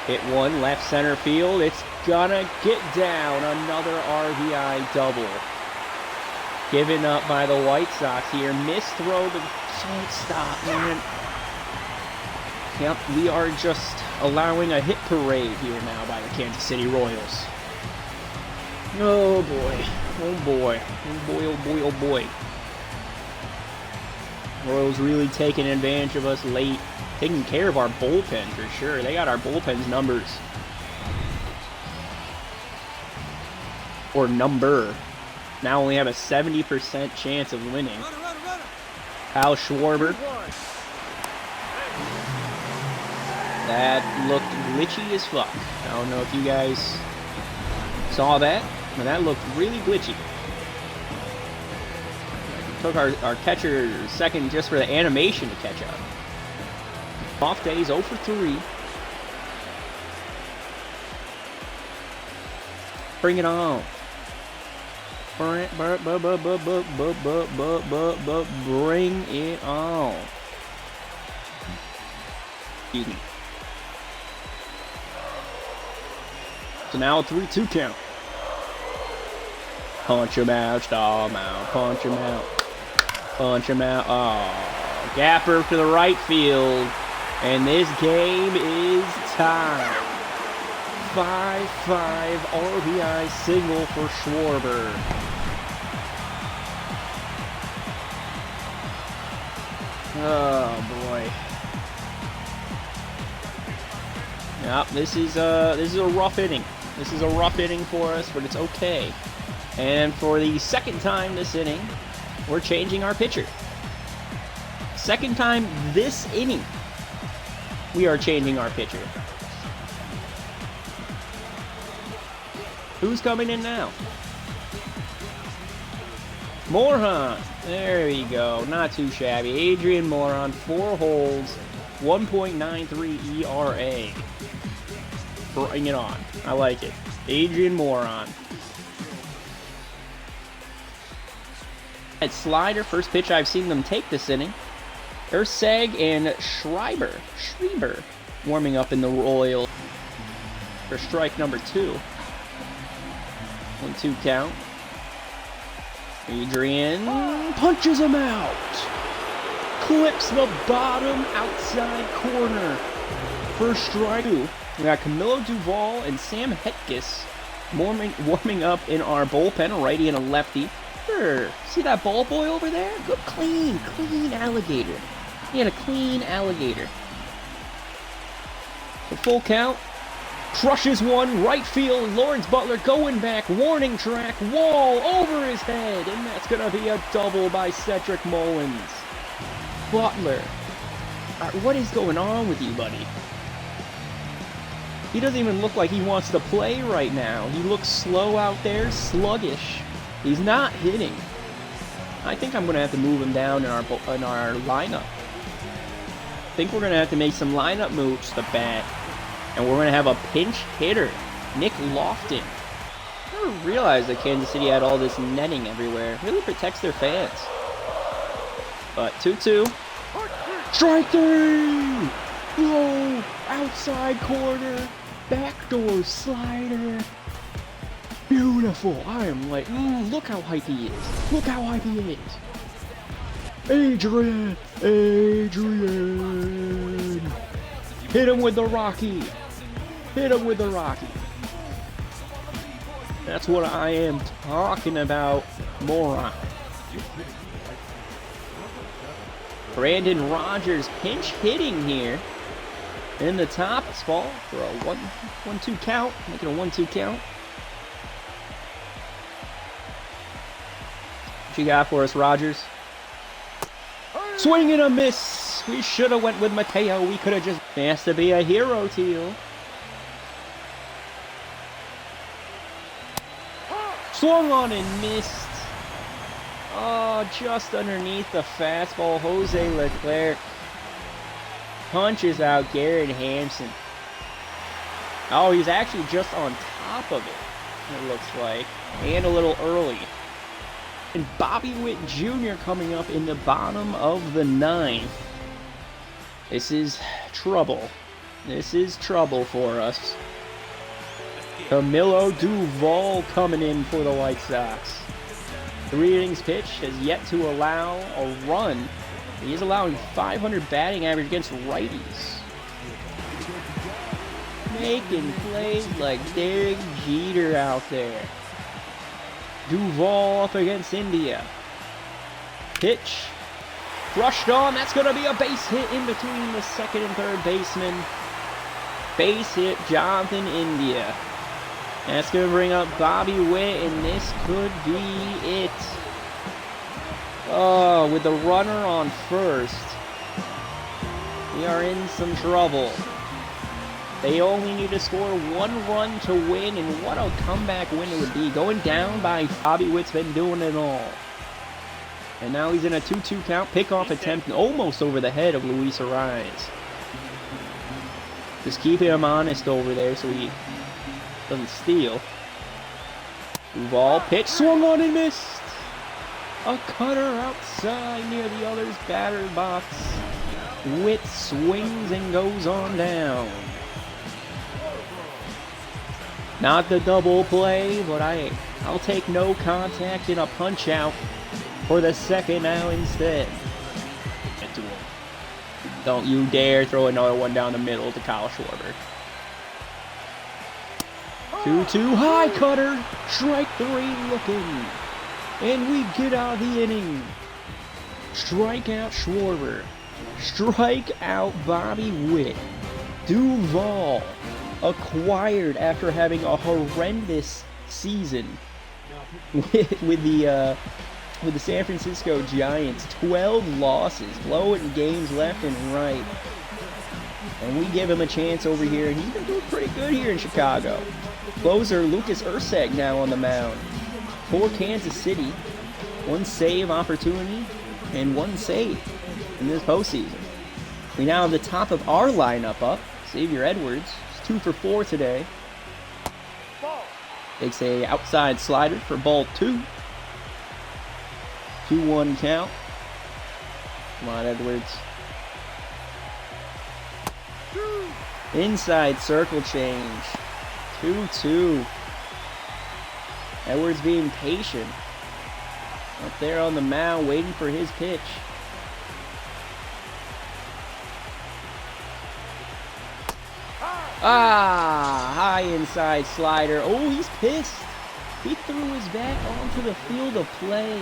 Hit one, left center field. It's gonna get down. Another RBI double. Given up by the White Sox here. Missed throw to shortstop, man. Yep, we are just allowing a hit parade here now by the Kansas City Royals. Oh boy. Oh boy. Oh boy, oh boy, oh boy. Royals really taking advantage of us late. Taking care of our bullpen for sure. They got our bullpen's numbers. Or number. Now only have a 70% chance of winning. Kyle Schwarber. That looked glitchy as fuck. I don't know if you guys saw that, but that looked really glitchy. Took our catcher second just for the animation to catch up. Off days 0 for 3. Bring it on. Bring it on. Excuse me. So now a 3-2 count. Punch him out, stall him out, punch him out. Punch him out. Oh, gapper to the right field. And this game is tied. 5-5 RBI single for Schwarber. Oh boy. Yep, this is a rough inning. This is a rough inning for us, but it's okay. And for the second time this inning, we're changing our pitcher. Second time this inning, we are changing our pitcher. Who's coming in now? Morejon. There you go. Not too shabby. Adrian Morejon, 4 holds, 1.93 ERA. Bring it on. I like it. Adrian Morejon. At slider, first pitch I've seen them take this inning. Erseg and Schreiber warming up in the Royal for strike number 2. 1-2 count. Adrian punches him out. Clips the bottom outside corner for strike 2. We got Camilo Duvall and Sam Hetkus warming up in our bullpen, a righty and a lefty. Sure. See that ball boy over there? Good, clean alligator. He had a clean alligator. The full count. Crushes one, right field. Lawrence Butler going back. Warning track. Wall over his head. And that's going to be a double by Cedric Mullins. Butler. What is going on with you, buddy? He doesn't even look like he wants to play right now. He looks slow out there, sluggish. He's not hitting. I think I'm going to have to move him down in our lineup. I think we're going to have to make some lineup moves to bat. And we're going to have a pinch hitter, Nick Lofton. I never realized that Kansas City had all this netting everywhere. It really protects their fans. But 2-2. Strike 3! Low, outside corner, backdoor slider. Beautiful. I am like, look how hype he is. Look how hype he is. Adrian. Hit him with the Rocky. Hit him with the Rocky. That's what I am talking about, moron. Brandon Rogers pinch hitting here in the top spot for a 1-2 count. Make it a 1-2 count. What you got for us, Rogers? Swing and a miss. We should have went with Mateo. We could have just has to be a hero, Teal. Swung on and missed. Oh, just underneath the fastball. Jose Leclerc punches out Garrett Hampson. Oh, he's actually just on top of it, it looks like. And a little early. And Bobby Witt Jr. coming up in the bottom of the 9th. This is trouble. This is trouble for us. Camilo Duvall coming in for the White Sox. 3 innings pitched, has yet to allow a run. He is allowing 500 batting average against righties. Making plays like Derek Jeter out there. Duvall up against India. Pitch. Rushed on. That's going to be a base hit in between the second and third baseman. Base hit, Jonathan India. That's going to bring up Bobby Witt, and this could be it. Oh, with the runner on first. We are in some trouble. They only need to score 1 run to win, and what a comeback win it would be. Going down by Bobby Witt's been doing it all. And now he's in a 2-2 count. Pickoff attempt almost over the head of Luis Ariz. Just keeping him honest over there so he doesn't steal. Duval pitch, swung on and missed. A cutter outside near the other's batter's box. Witt swings and goes on down. Not the double play, but I'll take no contact and a punch out for the second now instead. Don't you dare throw another one down the middle to Kyle Schwarber. 2-2 high cutter, strike 3 looking, and we get out of the inning. Strike out Schwarber, strike out Bobby Witt. Duval acquired after having a horrendous season with the San Francisco Giants. 12 losses, blowing games left and right. And we give him a chance over here, and he's been doing pretty good here in Chicago. Closer Lucas Erceg now on the mound for Kansas City. 1 save opportunity and 1 save in this postseason. We now have the top of our lineup up. Xavier Edwards is 2 for 4 today. Takes a outside slider for ball 2. 2-1 count. Come on, Edwards. Inside circle change. 2-2. Edwards being patient. Up there on the mound, waiting for his pitch. High inside slider. Oh, he's pissed. He threw his bat onto the field of play.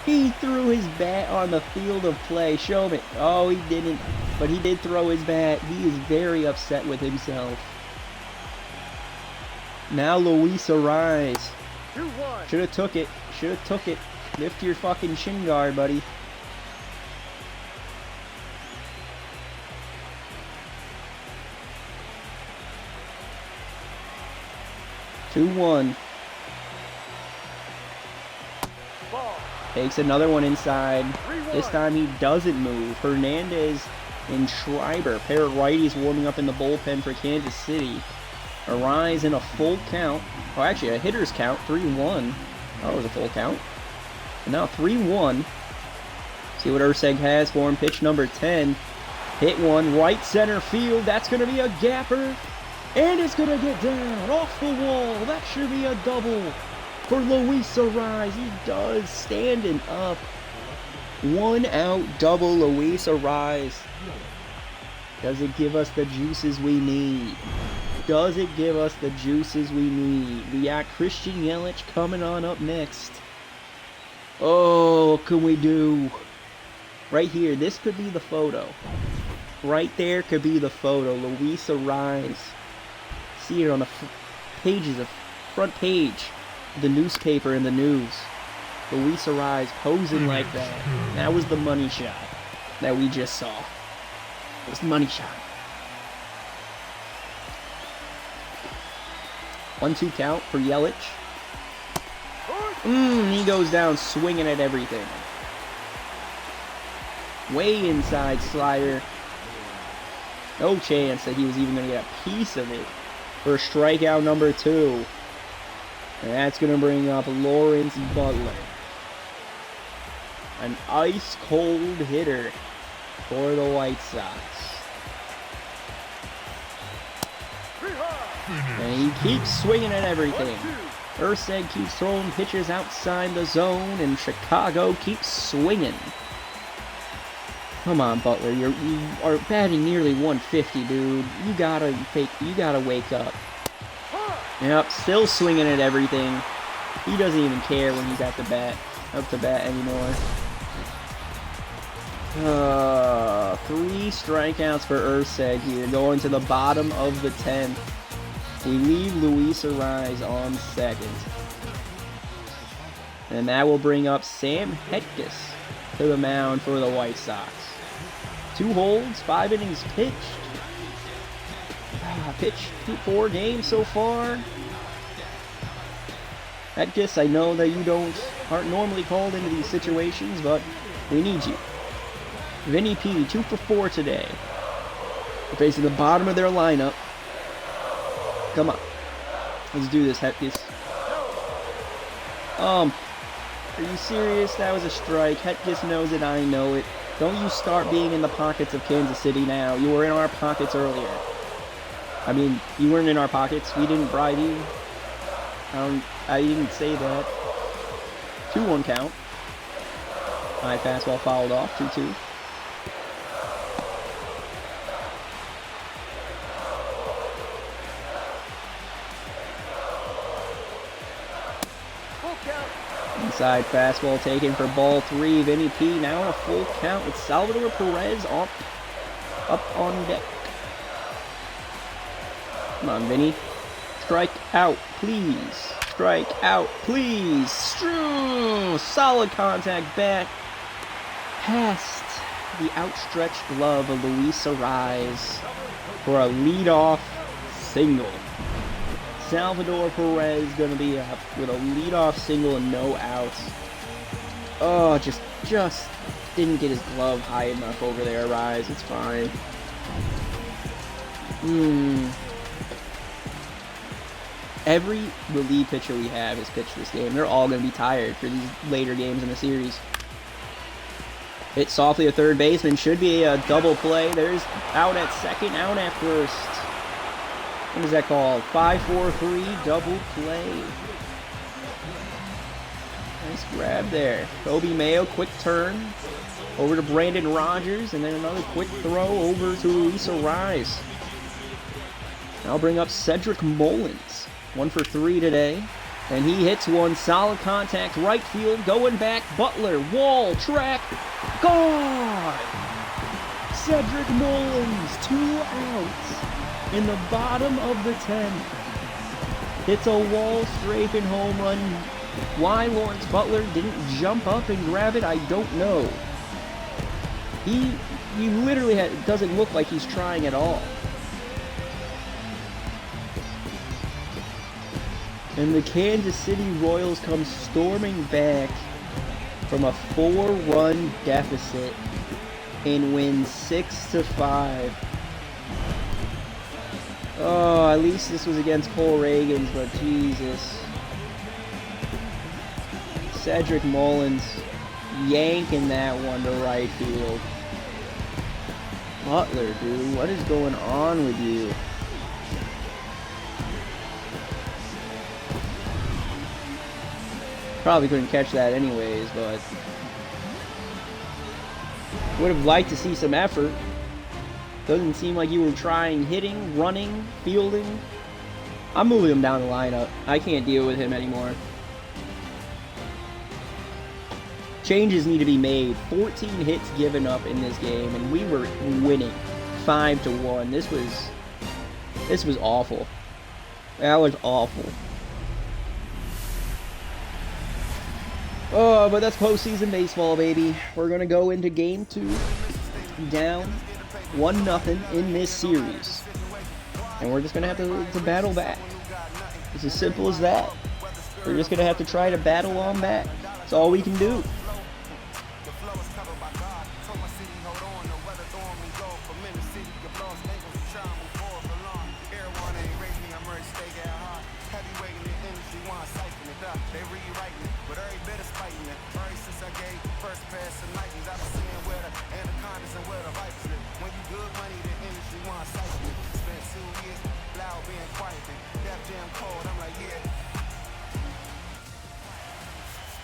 He threw his bat on the field of play. Show me. Oh, he didn't. But he did throw his bat. He is very upset with himself. Now Luis Ariz. Should have took it. Should have took it. Lift your fucking shin guard, buddy. Two one. Takes another one inside. This time he doesn't move. Hernandez and Schreiber, pair of righties warming up in the bullpen for Kansas City. Ariz in a full count. Oh, actually a hitter's count. 3-1. That was a full count. And now 3-1. See what Erceg has for him. Pitch number 10. Hit one right center field. That's going to be a gapper. And it's going to get down off the wall. That should be a double for Luis Ariz. He does, standing up. 1 out double Luis Ariz. Does it give us the juices we need? Does it give us the juices we need? We got Christian Yelich coming on up next. Oh, what can we do? Right here, this could be the photo. Right there could be the photo. Luis Ariz. See it on the front page of the newspaper in the news. Luis Ariz posing like that. That was the money shot that we just saw. It was the money shot. 1-2 count for Yelich. He goes down swinging at everything. Way inside slider. No chance that he was even going to get a piece of it for strikeout number 2. And that's going to bring up Lawrence Butler. An ice-cold hitter for the White Sox. And he keeps swinging at everything. Erceg keeps throwing pitches outside the zone, and Chicago keeps swinging. Come on, Butler, you are batting nearly 150, dude. You gotta wake up. Yep, still swinging at everything. He doesn't even care when he's at the bat, up to bat anymore. 3 strikeouts for Erceg here, going to the bottom of the 10th. We leave Luis Ariz on second. And that will bring up Sam Hetkus to the mound for the White Sox. 2 holds, 5 innings pitched. Pitched 4 games so far. Hetkus, I know that you aren't normally called into these situations, but we need you. Vinny P, 2 for 4 today. They're facing the bottom of their lineup. Come on. Let's do this, Hetkus. Are you serious? That was a strike. Hetkus knows it, I know it. Don't you start being in the pockets of Kansas City now. You were in our pockets earlier. I mean, you weren't in our pockets. We didn't bribe you. I didn't say that. 2-1 count. High fastball fouled off. 2-2. Inside fastball taken for ball 3. Vinny P now in a full count with Salvador Perez up on deck. Come on, Vinny. Strike out, please. Strike out, please. Solid contact back past the outstretched glove of Luis Arraez for a leadoff single. Salvador Perez gonna be up with a leadoff single and no outs. Oh, just didn't get his glove high enough over there, Arraez. It's fine. Every relief pitcher we have has pitched this game. They're all going to be tired for these later games in the series. Hit softly at third baseman. Should be a double play. There's out at second, out at first. What is that called? 5-4-3 double play. Nice grab there. Kobe Mayo, quick turn over to Brandon Rogers, and then another quick throw over to Luis Arraez. I'll bring up Cedric Mullins. 1 for 3 today. And he hits one. Solid contact. Right field. Going back. Butler. Wall. Track. Gone! Cedric Mullins. 2 outs. In the bottom of the 10th. Hits a wall strafing home run. Why Lawrence Butler didn't jump up and grab it, I don't know. He literally doesn't look like he's trying at all. And the Kansas City Royals come storming back from a 4-run deficit and win 6-5. Oh, at least this was against Cole Reagans, but Jesus. Cedric Mullins yanking that one to right field. Butler, dude, what is going on with you? Probably couldn't catch that anyways, but would have liked to see some effort. Doesn't seem like you were trying hitting, running, fielding. I'm moving him down the lineup. I can't deal with him anymore. Changes need to be made. 14 hits given up in this game, and we were winning 5-1. This was awful. That was awful. Oh, but that's postseason baseball, baby. We're gonna go into game 2 down 1-0 in this series, and we're just gonna have to battle back. It's as simple as that. We're just gonna have to try to battle on back. That's all we can do.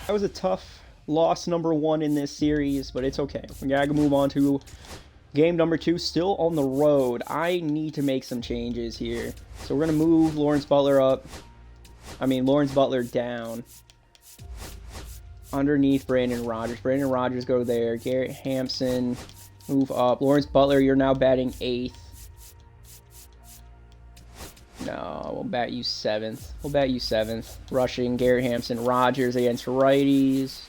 That was a tough loss number 1 in this series, but it's okay. We gotta move on to game number 2, still on the road. I need to make some changes here. So we're gonna move Lawrence Butler down underneath Brandon Rogers. Brandon Rogers go there. Garrett Hampson move up. Lawrence Butler, you're now batting 8th. No, we'll bat you 7th. Rushing, Garrett Hampson, Rogers against righties.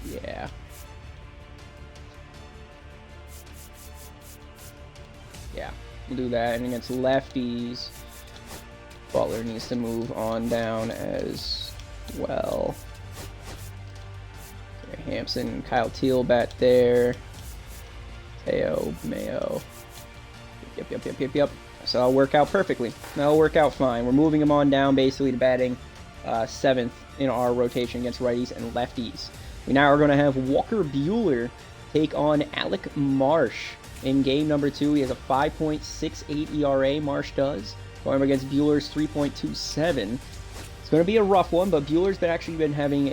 Yeah. We'll do that. And against lefties, Butler needs to move on down as well. Okay, Hampson, Kyle Teal bat there. Teo, Mayo. Yep. So that'll work out perfectly. That'll work out fine. We're moving him on down basically to batting 7th in our rotation against righties and lefties. We now are going to have Walker Buehler take on Alec Marsh in game number 2. He has a 5.68 ERA, Marsh does. Going up against Buehler's 3.27. It's going to be a rough one, but Buehler's actually been having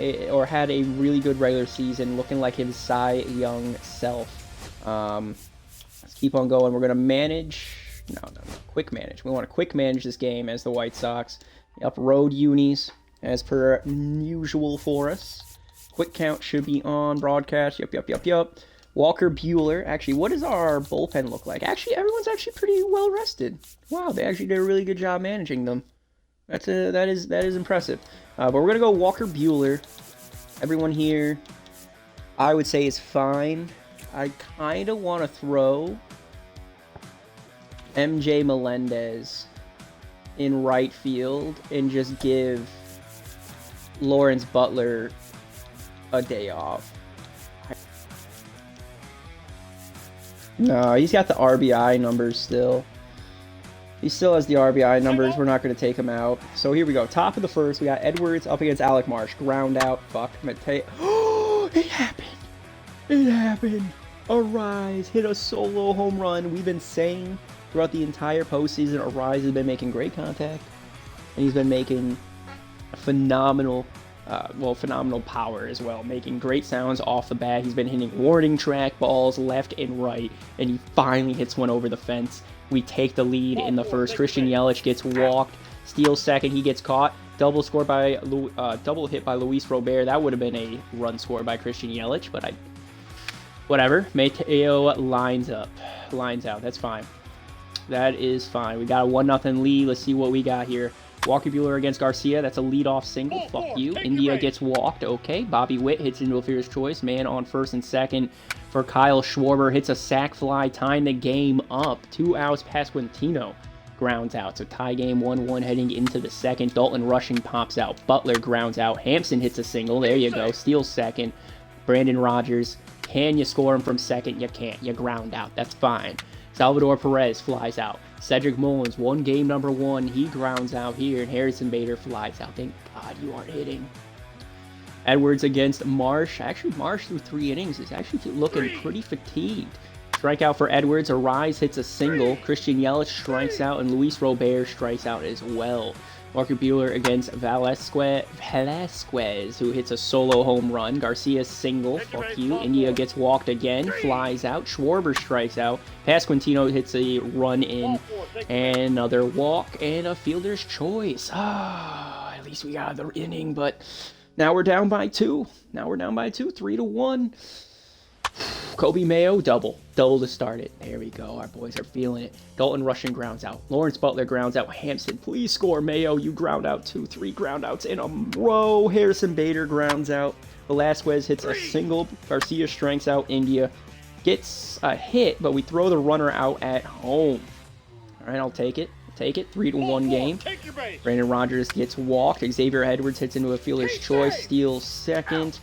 had a really good regular season, looking like his Cy Young self. Let's keep on going. We're going to manage... No. Quick manage. We want to quick manage this game as the White Sox. Up road unis, as per usual for us. Quick count should be on broadcast. Yep. Walker Buehler. Actually, what does our bullpen look like? Actually, everyone's actually pretty well rested. Wow, they actually did a really good job managing them. That is impressive. But we're gonna go Walker Buehler. Everyone here, I would say, is fine. I kind of want to throw MJ Melendez in right field and just give Lawrence Butler a day off. No, he's got the RBI numbers still. He still has the RBI numbers. We're not going to take him out. So here we go. Top of the first, we got Edwards up against Alec Marsh. Ground out. Fuck. Oh, it happened. It happened. Arise hit a solo home run. We've been saying throughout the entire postseason, Arise has been making great contact. And he's been making phenomenal power as well. Making great sounds off the bat. He's been hitting warning track balls left and right. And he finally hits one over the fence. We take the lead in the first. Christian Yelich gets walked. Steals second. He gets caught. Double hit by Luis Robert. That would have been a run scored by Christian Yelich, but whatever. Mateo lines out. That's fine. That is fine. We got a 1-0 lead. Let's see what we got here. Walker Buehler against Garcia. That's a leadoff single. Fuck you. India gets walked. Okay. Bobby Witt hits into a fierce choice. Man on first and second for Kyle Schwarber. Hits a sac fly, tying the game up. 2 outs. Pasquantino grounds out. So tie game 1-1 heading into the second. Dalton Rushing pops out. Butler grounds out. Hampson hits a single. There you go. Steals second. Brandon Rogers. Can you score him from second? You can't. You ground out. That's fine. Salvador Perez flies out. Cedric Mullins, game number 1. He grounds out here, and Harrison Bader flies out. Thank God you aren't hitting. Edwards against Marsh. Actually, Marsh through 3 innings is actually looking pretty fatigued. Strikeout for Edwards. Arise hits a single. Christian Yelich strikes out, and Luis Robert strikes out as well. Walker Buehler against Velasquez, who hits a solo home run. Garcia single. Fuck you. India gets walked again. Flies out. Schwarber strikes out. Pasquantino hits a run in. And another walk. And a fielder's choice. At least we got the inning, but now we're down by 2. 3-1. Kobe Mayo, double to start it. There we go. Our boys are feeling it. Dalton Rushing grounds out. Lawrence Butler grounds out. Hampson, please score. Mayo, you ground out 2, 3 ground outs in a row. Harrison Bader grounds out. Velasquez hits a single. Garcia strikes out. India gets a hit, but we throw the runner out at home. All right, I'll take it. 3-1 game. Brandon Rogers gets walked. Xavier Edwards hits into a fielder's choice. Steals second.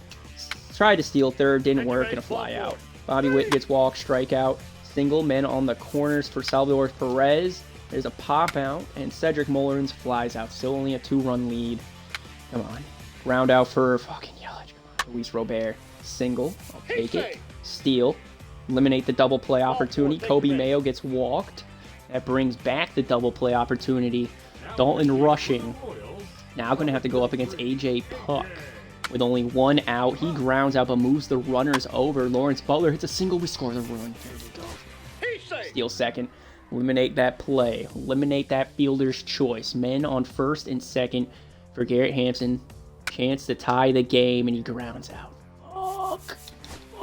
Tried to steal third, didn't work, and a fly out. Bobby Witt gets walked, strikeout. Single, men on the corners for Salvador Perez. There's a pop out, and Cedric Mullins flies out. Still only a 2-run lead. Come on. Round out for fucking Yelich. Come on. Luis Robert. Single. I'll take it. Steal. Eliminate the double play opportunity. Kobe Mayo gets walked. That brings back the double play opportunity. Dalton Rushing. Now going to have to go up against AJ Puck. With only 1 out, he grounds out but moves the runners over. Lawrence Butler hits a single. We score the run. There you go. Steal second. Eliminate that play. Eliminate that fielder's choice. Men on first and second for Garrett Hampson. Chance to tie the game, and he grounds out. Fuck.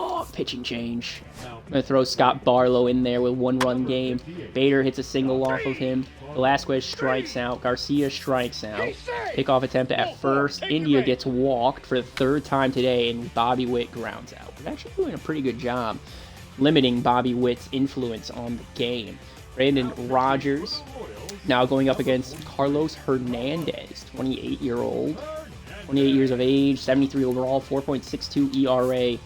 Oh, pitching change. I'm going to throw Scott Barlow in there with 1-run game. Bader hits a single off of him. Velasquez strikes out. Garcia strikes out. Pickoff attempt at first. India gets walked for the 3rd time today, and Bobby Witt grounds out. We're actually doing a pretty good job limiting Bobby Witt's influence on the game. Brandon Rogers now going up against Carlos Hernandez, 28-year-old. 28 years of age, 73 overall, 4.62 ERA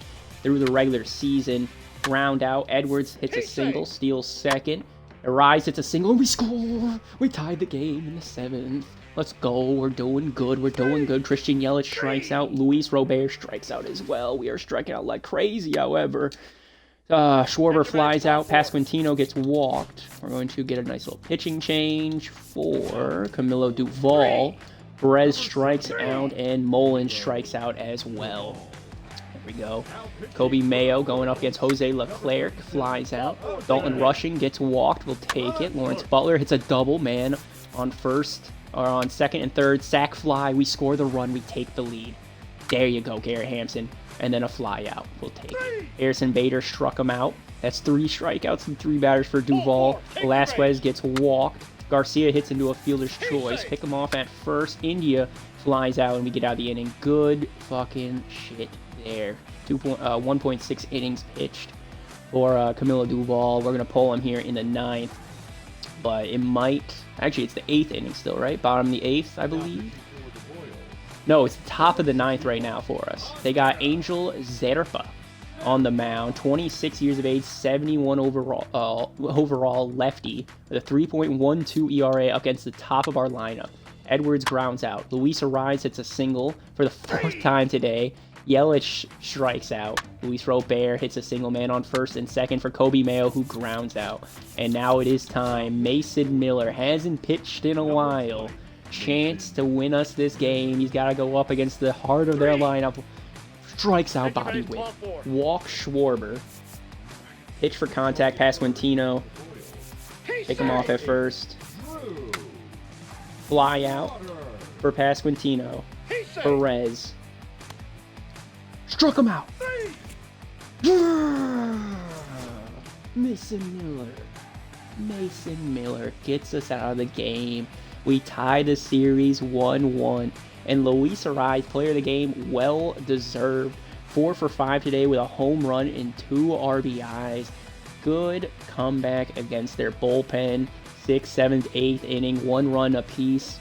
through the regular season. Ground out. Edwards hits a single, steals second. Arise hits a single, and we score! We tied the game in the 7th. Let's go. We're doing good. We're doing good. Christian Yelich strikes out. Luis Robert strikes out as well. We are striking out like crazy, however. Schwarber flies out. Pasquantino gets walked. We're going to get a nice little pitching change for Camilo Duvall. Perez strikes out, and Mullen strikes out as well. There we go. Kobe Mayo going up against Jose Leclerc, flies out. Dalton Rushing gets walked, we'll take it. Lawrence Butler hits a double, man, on second and third. Sack fly, we score the run, we take the lead. There you go, Garrett Hampson. And then a fly out, we'll take it. Harrison Bader struck him out. That's 3 strikeouts and 3 batters for Duvall. Velasquez gets walked. Garcia hits into a fielder's choice. Pick him off at first. India flies out, and we get out of the inning. Good fucking shit there. 1.6 innings pitched for Camilo Duvall. We're going to pull him here in the 9th. But it might... Actually, it's the 8th inning still, right? Bottom of the 8th, I believe. No, it's the top of the 9th right now for us. They got Angel Zerpa on the mound, 26 years of age, 71 overall lefty, with a 3.12 ERA against the top of our lineup. Edwards grounds out. Luis Ariz hits a single for the 4th time today. Yelich strikes out. Luis Robert hits a single, man on first and second for Kobe Mayo, who grounds out. And now it is time. Mason Miller hasn't pitched in a while. Chance to win us this game. He's got to go up against the heart of their lineup. Strikes out Bobby Witt. Walk Schwarber. Pitch for contact. Pasquantino. Pick him off at first. Fly out for Pasquantino. Perez. Struck him out. Mason Miller gets us out of the game. We tie the series 1-1. And Luis Ariz, player of the game, well deserved. 4 for 5 today with a home run and 2 RBIs. Good comeback against their bullpen. 6th, 7th, 8th inning, 1 run apiece.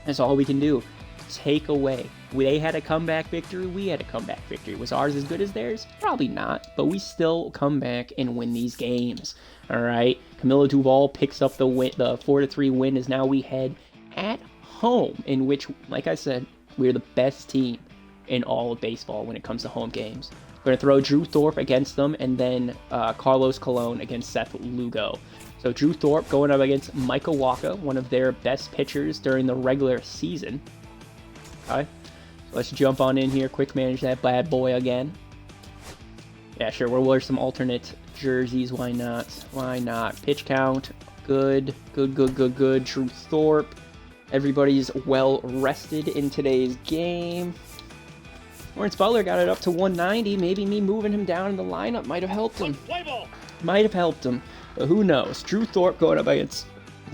That's all we can do. Take away. They had a comeback victory. We had a comeback victory. Was ours as good as theirs? Probably not. But we still come back and win these games. All right. Camilo Duvall picks up the win. The 4-3 win as now we head at home, in which, like I said, we're the best team in all of baseball when it comes to home games. We're going to throw Drew Thorpe against them, and then Carlos Colon against Seth Lugo. So Drew Thorpe going up against Micah Wacha, one of their best pitchers during the regular season. Okay, so let's jump on in here, quick manage that bad boy again. Yeah, sure, we'll wear some alternate jerseys, why not? Why not? Pitch count, good. Drew Thorpe. Everybody's well rested in today's game. Lawrence Butler got it up to 190. Maybe me moving him down in the lineup might have helped him. But who knows? Drew Thorpe going up against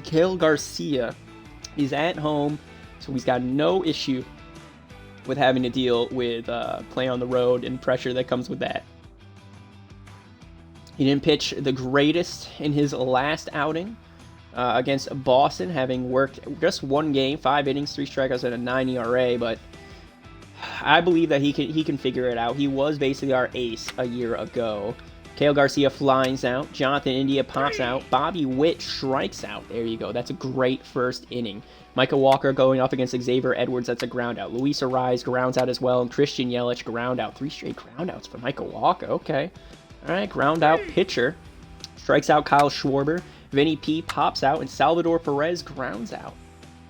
Kale Garcia. He's at home, so he's got no issue with having to deal with playing on the road and pressure that comes with that. He didn't pitch the greatest in his last outing against Boston, having worked just 1 game, 5 innings, 3 strikeouts, and a 9 ERA, but I believe that he can figure it out. He was basically our ace a year ago. Kale Garcia flies out. Jonathan India pops out. Bobby Witt strikes out. There you go. That's a great first inning. Micah Walker going up against Xavier Edwards. That's a ground out. Luis Ariz grounds out as well. And Christian Yelich ground out. 3 straight ground outs for Micah Walker. Okay. All right. Ground out pitcher. Strikes out Kyle Schwarber. Vinny P pops out. And Salvador Perez grounds out.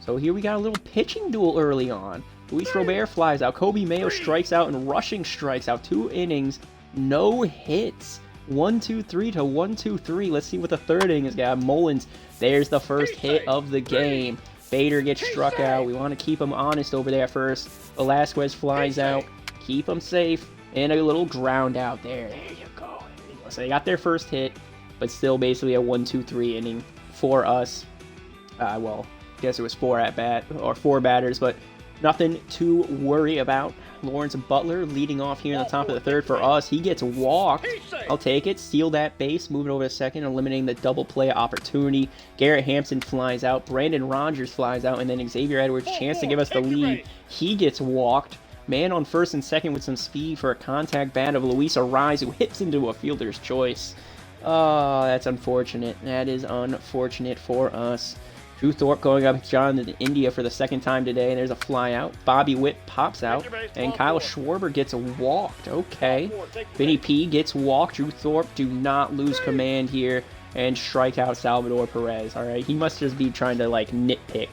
So here we got a little pitching duel early on. Luis Robert flies out. Kobe Mayo strikes out. And Rushing strikes out. 2 innings. No hits. 1-2-3 to 1-2-3. Let's see what the third inning has got. Mullins, there's the first hit of the game. Bader gets struck out. We want to keep him honest over there first. Velasquez flies out. Keep him safe. And a little ground out there. There you go. So they got their first hit, but still basically a 1-2-3 inning for us. Well, I guess it was 4 batters, but nothing to worry about. Lawrence Butler leading off here in the top of the third for us. He gets walked. I'll take it. Steal that base. Move it over to second, eliminating the double play opportunity. Garrett Hampson flies out. Brandon Rogers flies out. And then Xavier Edwards, chance to give us the lead. He gets walked. Man on first and second with some speed for a contact bat of Luis Arise, who hits into a fielder's choice. Oh, that's unfortunate. That is unfortunate for us. Drew Thorpe going up John to India for the second time today. There's a fly out. Bobby Witt pops out. And Kyle Schwarber gets walked. Okay. Vinny P gets walked. Drew Thorpe, do not lose command here. And strike out Salvador Perez. Alright. He must just be trying to, like, nitpick.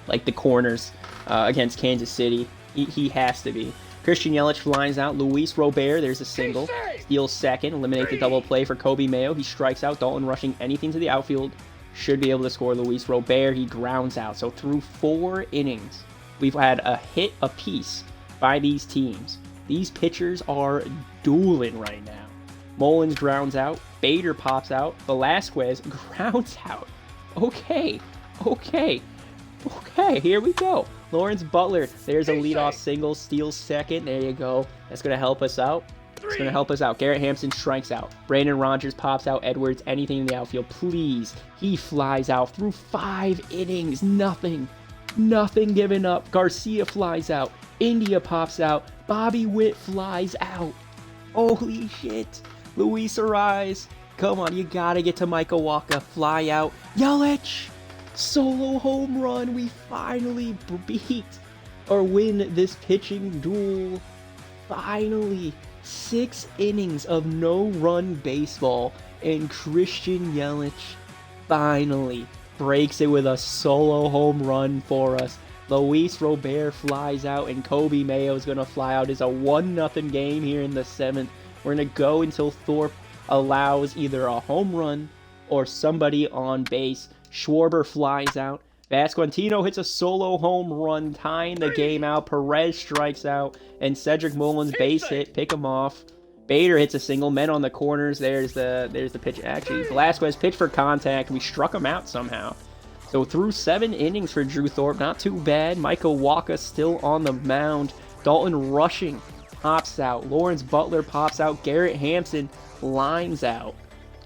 Like the corners against Kansas City. He has to be. Christian Yelich flies out. Luis Robert, there's a single. Steals second. Eliminate the double play for Kobe Mayo. He strikes out. Dalton rushing anything to the outfield. Should be able to score. Luis Robert, he grounds out. So through 4 innings, we've had a hit apiece by these teams. These pitchers are dueling right now. Mullins grounds out. Bader pops out. Velasquez grounds out. Okay, here we go. Lawrence Butler, there's a leadoff single, steals second. There you go. That's going to help us out. It's going to help us out. Garrett Hampson strikes out. Brandon Rogers pops out. Edwards, anything in the outfield, please. He flies out through 5 innings. Nothing given up. Garcia flies out. India pops out. Bobby Witt flies out. Holy shit. Luis Arise. Come on, you got to get to Micah Waka. Fly out. Yelich. Solo home run. We finally beat or win this pitching duel. Finally. 6 innings of no-run baseball, and Christian Yelich finally breaks it with a solo home run for us. Luis Robert flies out, and Kobe Mayo is going to fly out. It's a 1-0 game here in the 7th. We're going to go until Thorpe allows either a home run or somebody on base. Schwarber flies out. Vasquantino hits a solo home run, tying the game out. Perez strikes out, and Cedric Mullins base hit, pick him off. Bader hits a single. Men on the corners. There's the pitch. Actually, Velasquez pitched for contact. We struck him out somehow. So through 7 innings for Drew Thorpe, not too bad. Micah Waka still on the mound. Dalton Rushing pops out. Lawrence Butler pops out. Garrett Hampson lines out.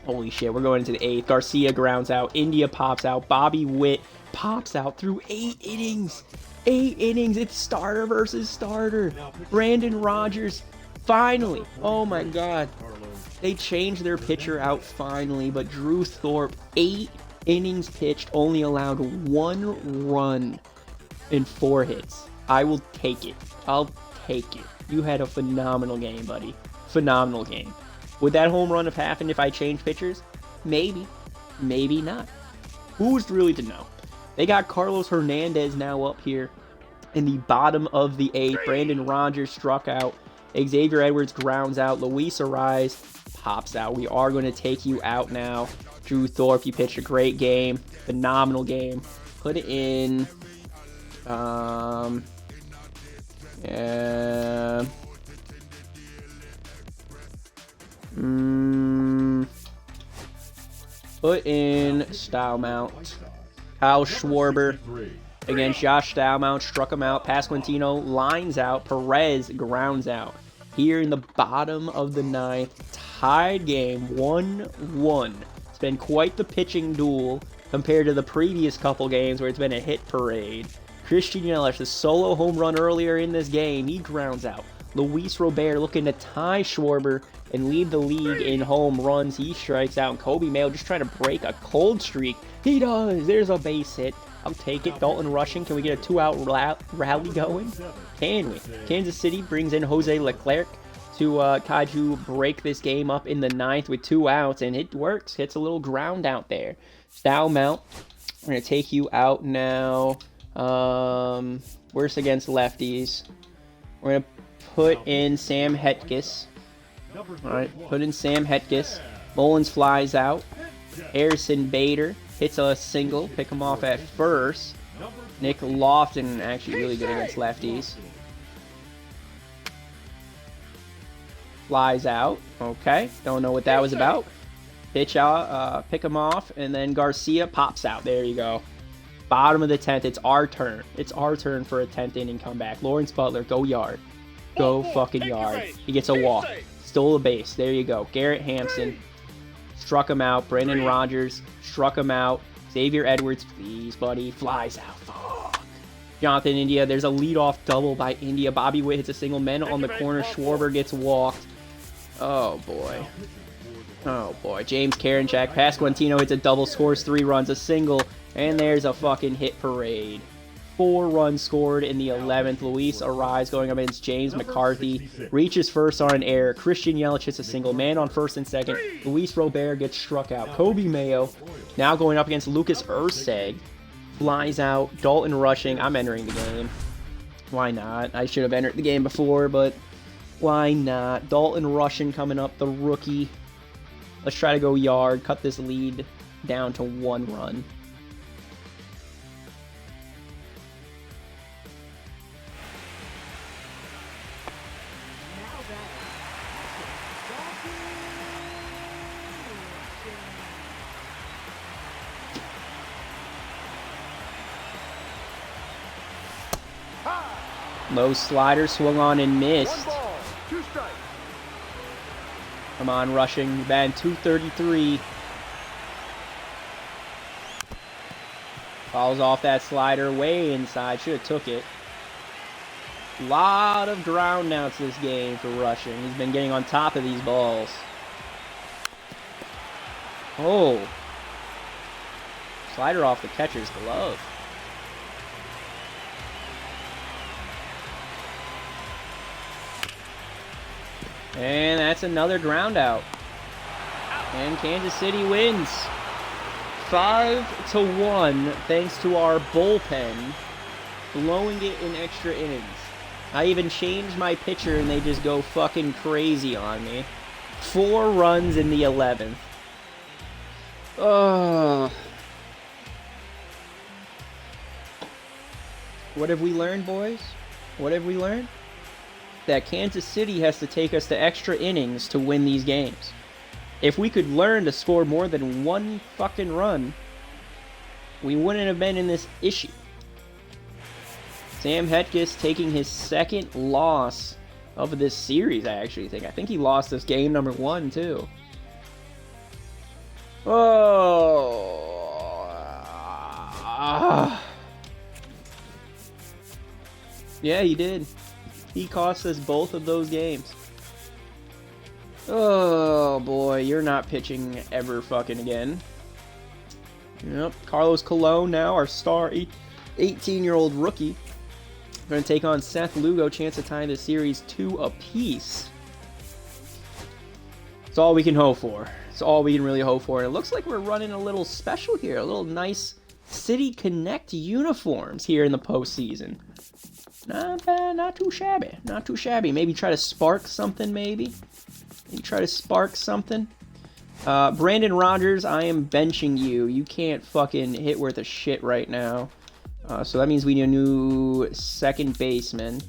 Holy shit, we're going into the 8th. Garcia grounds out. India pops out. Bobby Witt pops out through 8 innings. 8 innings. It's starter versus starter. Brandon Rogers, finally. Oh my god. They changed their pitcher out finally, but Drew Thorpe, 8 innings pitched, only allowed 1 run and 4 hits. I will take it. I'll take it. You had a phenomenal game, buddy. Phenomenal game. Would that home run have happened if I changed pitchers? Maybe. Maybe not. Who's really to know? They got Carlos Hernandez now up here in the bottom of the 8th. Brandon Rogers struck out. Xavier Edwards grounds out. Luis Arise pops out. We are going to take you out now. Drew Thorpe, you pitched a great game. Phenomenal game. Put it in. Put in Style Mount. Kyle Schwarber against Josh Stallmount, struck him out. Pasquantino lines out. Perez grounds out. Here in the bottom of the 9th, tied game, 1-1. It's been quite the pitching duel compared to the previous couple games where it's been a hit parade. Christian Yelich, the solo home run earlier in this game, he grounds out. Luis Robert looking to tie Schwarber and lead the league in home runs. He strikes out. And Kobe Mayo just trying to break a cold streak. He does. There's a base hit. I'll take it. Dalton Rushing. Can we get a 2-out rally going? Can we? Kansas City brings in Jose Leclerc to Kaiju break this game up in the 9th with 2 outs, and it works. Hits a little ground out there. Style Mount. We're going to take you out now. Worse against lefties. We're going to put in Sam Hetges. Alright, put in Sam Hetges. Mullins flies out. Harrison Bader hits a single. Pick him off at first. Nick Lofton, actually really good against lefties. Flies out. Okay, don't know what that was about. Pitch out, pick him off, and then Garcia pops out. There you go. Bottom of the 10th, it's our turn. It's our turn for a 10th inning comeback. Lawrence Butler, go yard. Go fucking yard. He gets a walk. Stole a base. There you go. Garrett Hampson struck him out. Brendan Rodgers struck him out. Xavier Edwards, please, buddy. Flies out. Fuck. Jonathan India. There's a leadoff double by India. Bobby Witt hits a single. Men on the corner. Schwarber gets walked. Oh, boy. Oh, boy. James Karinchak. Pasquantino hits a double. Scores 3 runs. A single. And there's a fucking hit parade. 4 runs scored in the 11th. Luis Arise going up against James McCarthy. Reaches first on an error. Christian Yelich hits a single. Man on first and second. Luis Robert gets struck out. Kobe Mayo now going up against Lucas Erceg. Flies out. Dalton Rushing. I'm entering the game. Why not? I should have entered the game before, but why not? Dalton Rushing coming up, the rookie. Let's try to go yard. Cut this lead down to 1 run. Low slider, swung on and missed. 1 ball, 2 strikes. Come on, Rushing. Batting 233. Falls off that slider way inside. Should have took it. Lot of ground outs this game for Rushing. He's been getting on top of these balls. Oh. Slider off the catcher's glove. And that's another ground out. And Kansas City wins. 5-1 thanks to our bullpen blowing it in extra innings. I even changed my pitcher and they just go fucking crazy on me. 4 runs in the 11th. Oh. What have we learned, boys? What have we learned? That Kansas City has to take us to extra innings to win these games. If we could learn to score more than 1 fucking run, we wouldn't have been in this issue. Sam Hetkus taking his 2nd loss of this series, I actually think. I think he lost this game number 1, too. Oh. Yeah, he did. He cost us both of those games. Oh, boy. You're not pitching ever fucking again. Yep. Carlos Colon now, our star 18-year-old rookie. Going to take on Seth Lugo. Chance to tie the series 2 apiece. It's all we can hope for. It's all we can really hope for. And it looks like we're running a little special here. A little nice City Connect uniforms here in the postseason. Not bad, not too shabby, not too shabby. Maybe try to spark something, maybe try to spark something. Brandon Rodgers, I am benching you. You can't fucking hit worth a shit right now. So that means we need a new second baseman.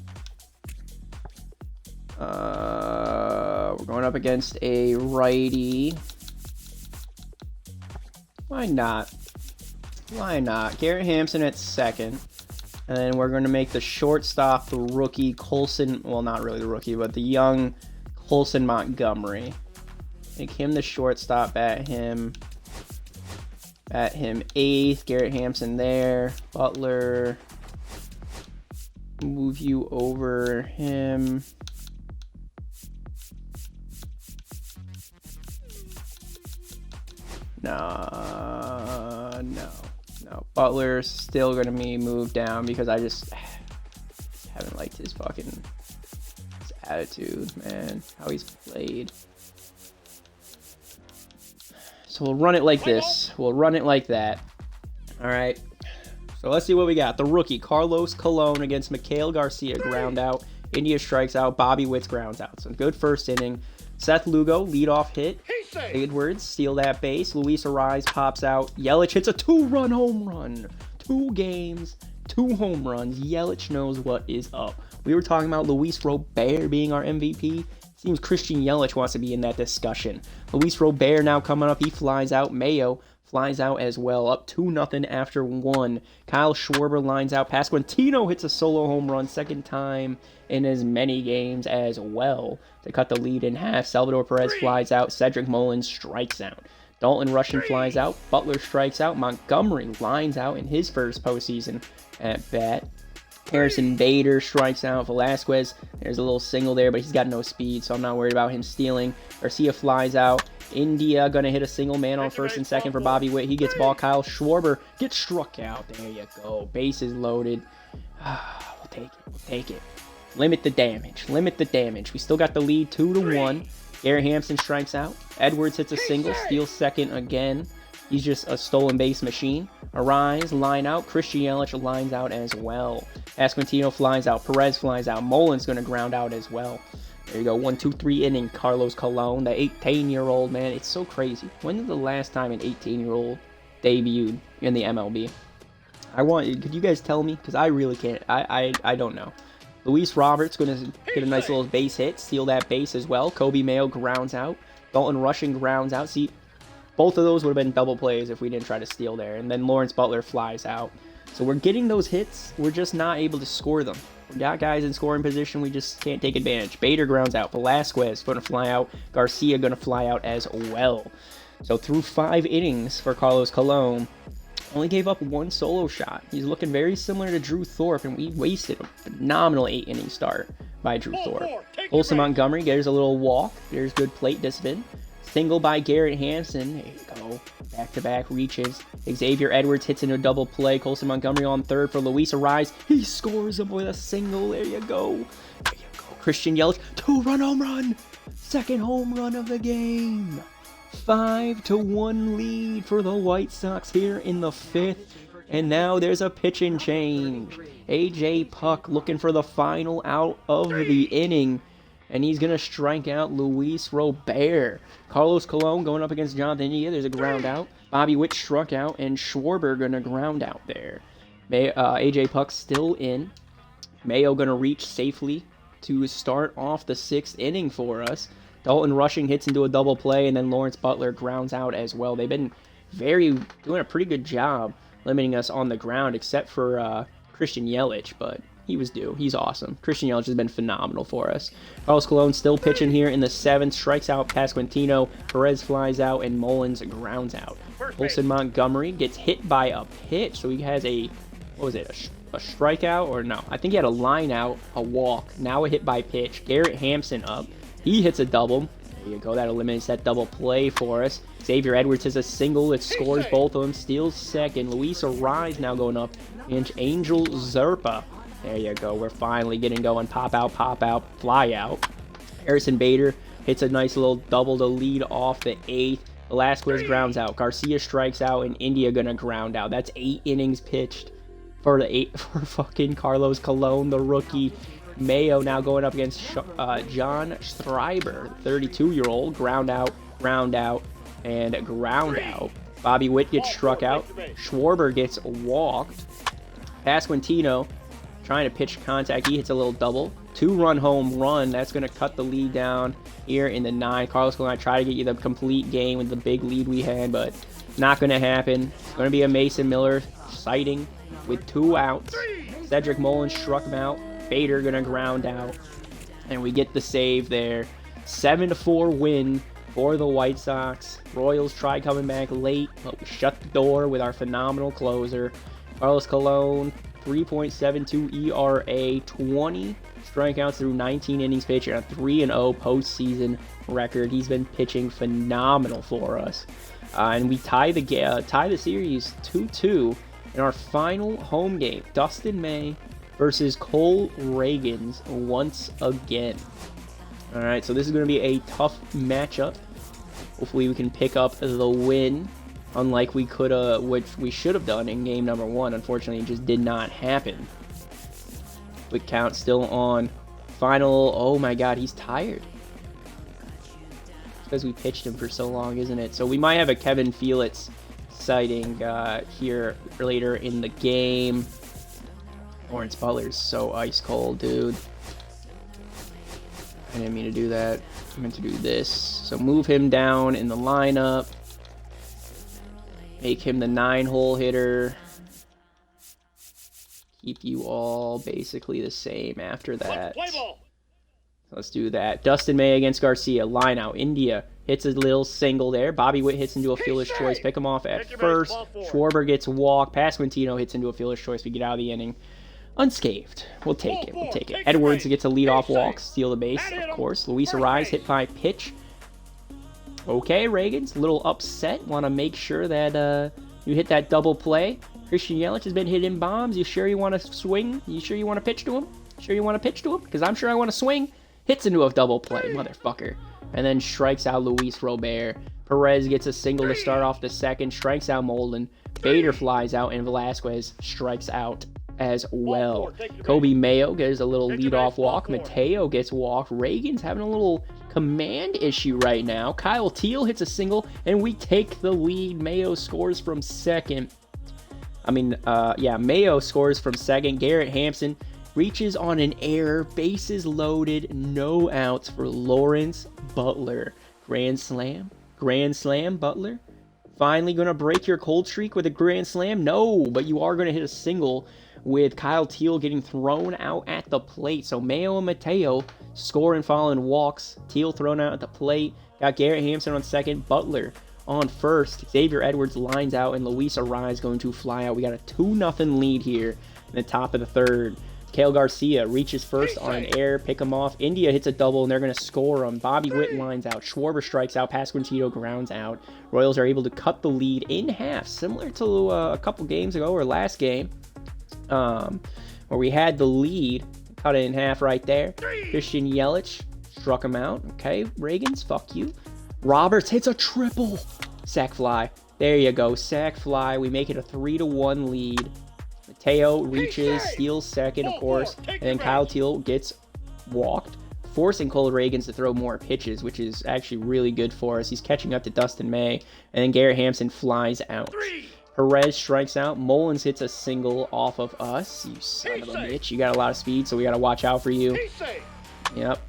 We're going up against a righty. Why not? Why not? Garrett Hampson at second. And then we're going to make the shortstop the rookie Colson. Well, not really the rookie, but the young Colson Montgomery. Make him the shortstop, bat him 8th. Garrett Hampson there. Butler. Move you over him. No. Butler's still going to be moved down because I just haven't liked his attitude, man. How he's played. So we'll run it like this. We'll run it like that. All right. So let's see what we got. The rookie, Carlos Colon against Mikhail Garcia, ground out. India strikes out. Bobby Witt grounds out. So good first inning. Seth Lugo, leadoff hit. Edwards, steal that base. Luis Arise pops out. Yelich hits a 2-run home run. 2 games, 2 home runs. Yelich knows what is up. We were talking about Luis Robert being our MVP. Seems Christian Yelich wants to be in that discussion. Luis Robert now coming up. He flies out. Mayo flies out as well, up 2-0 after 1. Kyle Schwarber lines out. Pasquantino hits a solo home run, second time in as many games as well, to cut the lead in half. Salvador Perez flies out. Cedric Mullins strikes out. Dalton Rushing flies out. Butler strikes out. Montgomery lines out in his first postseason at bat. Harrison Bader strikes out. Velasquez, there's a little single there, but he's got no speed, so I'm not worried about him stealing. Garcia flies out. India gonna hit a single man on first and second for Bobby Witt. He gets ball. Kyle Schwarber gets struck out. There you go. Bases loaded. We'll take it. We'll take it. Limit the damage. Limit the damage. We still got the lead 2-1. Garrett Hampson strikes out. Edwards hits a single. Steals second again. He's just a stolen base machine. Arise, line out. Christian Yelich lines out as well. Pasquantino flies out. Perez flies out. Mullins going to ground out as well. There you go. 1-2-3 inning. Carlos Colon, the 18-year-old, man. It's so crazy. When was the last time an 18-year-old debuted in the MLB? Could you guys tell me? Because I really can't. I don't know. Luis Roberts going to get a nice little base hit. Steal that base as well. Kobe Mayo grounds out. Dalton Rushing grounds out. See, both of those would have been double plays if we didn't try to steal there. And then Lawrence Butler flies out. So we're getting those hits. We're just not able to score them. We got guys in scoring position. We just can't take advantage. Bader grounds out. Velasquez going to fly out. Garcia going to fly out as well. So through 5 innings for Carlos Colon, only gave up 1 solo shot. He's looking very similar to Drew Thorpe, and we wasted a phenomenal 8-inning start by Drew Thorpe. Olson Montgomery gets a little walk. There's good plate discipline. Single by Garrett Hampson. There you go. Back-to-back reaches. Xavier Edwards hits into a double play. Colson Montgomery on third for Luis Arise. He scores him with a single. There you go. There you go. Christian Yelich, 2-run home run. Second home run of the game. 5-1 lead for the White Sox here in the 5th. And now there's a pitching change. AJ Puk looking for the final out of the inning. And he's going to strike out Luis Robert. Carlos Colon going up against Jonathan India. There's a ground out. Bobby Witt struck out, and Schwarber going to ground out there. AJ Puk still in. Mayo going to reach safely to start off the 6th inning for us. Dalton Rushing hits into a double play, and then Lawrence Butler grounds out as well. They've been doing a pretty good job limiting us on the ground, except for Christian Yelich, but he was due. He's awesome. Christian Yelich has been phenomenal for us. Carlos Colon still pitching here in the 7th. Strikes out Pasquantino. Perez flies out, and Mullins grounds out. Olson Montgomery gets hit by a pitch, so he has a strikeout, or no? I think he had a line out, a walk, now a hit by pitch. Garrett Hampson up. He hits a double. There you go. That eliminates that double play for us. Xavier Edwards has a single that scores both of them. Steals second. Luis Arise now going up. And Angel Zerpa. There you go. We're finally getting going. Pop out, fly out. Harrison Bader hits a nice little double to lead off the 8th. Velasquez grounds out. Garcia strikes out, and India gonna ground out. That's 8 innings pitched for fucking Carlos Colon, the rookie. Mayo now going up against John Streiber, 32-year-old. Ground out, and ground out. Bobby Witt gets struck out. Schwarber gets walked. Pasquantino trying to pitch contact. He hits a little double. 2-run home run. That's going to cut the lead down here in the 9. Carlos Colon try to get you the complete game with the big lead we had, but not going to happen. It's going to be a Mason Miller sighting with 2 outs. Cedric Mullins struck him out. Bader going to ground out. And we get the save there. 7-4 win for the White Sox. Royals try coming back late, but we shut the door with our phenomenal closer. Carlos Colon, 3.72 ERA, 20 strikeouts through 19 innings pitched, and a 3-0 postseason record. He's been pitching phenomenal for us. And we tie the series 2-2 in our final home game. Dustin May versus Cole Reagans once again. Alright, so this is going to be a tough matchup. Hopefully we can pick up the win, unlike which we should have done in game number 1. Unfortunately, it just did not happen. Quick count still on. Final, oh my god, he's tired. It's because we pitched him for so long, isn't it? So we might have a Kevin Felix sighting here later in the game. Lawrence Butler's so ice cold, dude. I didn't mean to do that. I meant to do this. So move him down in the lineup. Make him the 9-hole hitter. Keep you all basically the same after that. Let's do that. Dustin May against Garcia. Line out. India hits a little single there. Bobby Witt hits into a fielder's choice. Pick him off at first. Schwarber gets walked. Pasquantino hits into a fielder's choice. We get out of the inning unscathed. We'll take it. We'll take it. Edwards gets a leadoff walk. Steal the base, of course. Luis Ariz hit by pitch. Okay, Reagan's a little upset. Want to make sure that you hit that double play. Christian Yelich has been hitting bombs. You sure you want to swing? You sure you want to pitch to him? Sure you want to pitch to him? Because I'm sure I want to swing. Hits into a double play, motherfucker. And then strikes out Luis Robert. Perez gets a single to start off the second. Strikes out Molden. Bader flies out, and Velasquez strikes out as well. Kobe Mayo gets a little leadoff walk. Mateo gets walked. Reagan's having a little command issue right now. Kyle Teal hits a single, and we take the lead. Mayo scores from second. Mayo scores from second. Garrett Hampson reaches on an error. Bases loaded. No outs for Lawrence Butler. Grand slam. Grand slam, Butler. Finally going to break your cold streak with a grand slam? No, but you are going to hit a single with Kyle Teal getting thrown out at the plate. So Mayo and Mateo scoring following walks. Teal thrown out at the plate. Got Garrett Hampson on second. Butler on first. Xavier Edwards lines out, and Luis Ariz going to fly out. We got a 2-0 lead here in the top of the third. Kale Garcia reaches first on an error. Pick him off. India hits a double, and they're going to score him. Bobby Witt lines out. Schwarber strikes out. Pasquantino grounds out. Royals are able to cut the lead in half, similar to a couple games ago or last game, where we had the lead. Cut it in half right there. Christian Yelich struck him out. Okay, Reagan's, fuck you. Roberts hits a triple. Sac fly. There you go. Sac fly. We make it a 3-1 lead. Mateo reaches, steals second, of course, and then Kyle Teal gets walked, forcing Cole Reagans to throw more pitches, which is actually really good for us. He's catching up to Dustin May, and then Garrett Hampson flies out. Perez strikes out. Mullins hits a single off of us. You son of a bitch. You got a lot of speed, so we got to watch out for you. Yep.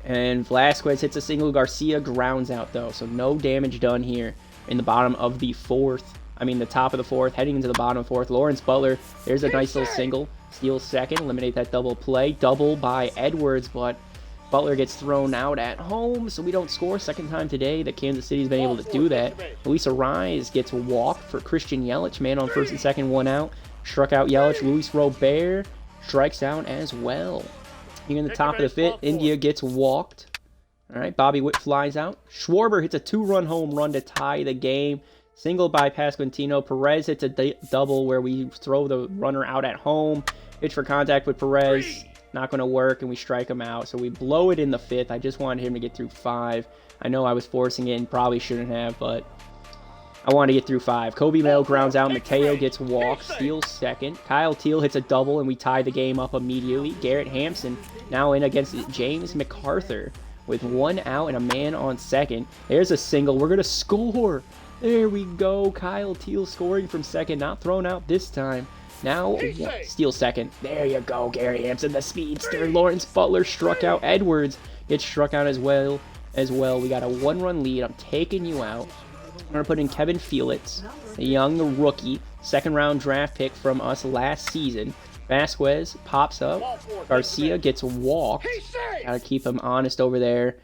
And Velasquez hits a single. Garcia grounds out, though, so no damage done here in the bottom of the fourth. The top of the fourth, heading into the bottom of the fourth. Lawrence Butler, there's a nice little single. Steals second, eliminate that double play. Double by Edwards, but Butler gets thrown out at home, so we don't score. Second time today that Kansas City's been able to do that. Luis Ariz gets walked for Christian Yelich. Man on first and second, 1 out. Struck out Yelich. Luis Robert strikes out as well. Here in the top of the fifth, India gets walked. All right, Bobby Witt flies out. Schwarber hits a 2-run home run to tie the game. Single by Pasquantino. Perez hits a double where we throw the runner out at home. Pitch for contact with Perez. Not going to work, and we strike him out. So we blow it in the fifth. I just wanted him to get through 5. I know I was forcing it and probably shouldn't have, but I wanted to get through 5. Kobe Mayo grounds out. Mateo gets walked. Steals second. Kyle Teal hits a double, and we tie the game up immediately. Garrett Hampson now in against James MacArthur with 1 out and a man on second. There's a single. We're going to score. There we go. Kyle Teal scoring from second. Not thrown out this time. Now, steals second. There you go. Gary Hampson, the speedster. Lawrence Butler struck out. Edwards gets struck out as well. We got a 1-run lead. I'm taking you out. I'm going to put in Kevin Felix, a young rookie, second-round draft pick from us last season. Vasquez pops up. Garcia gets walked. Got to keep him honest over there.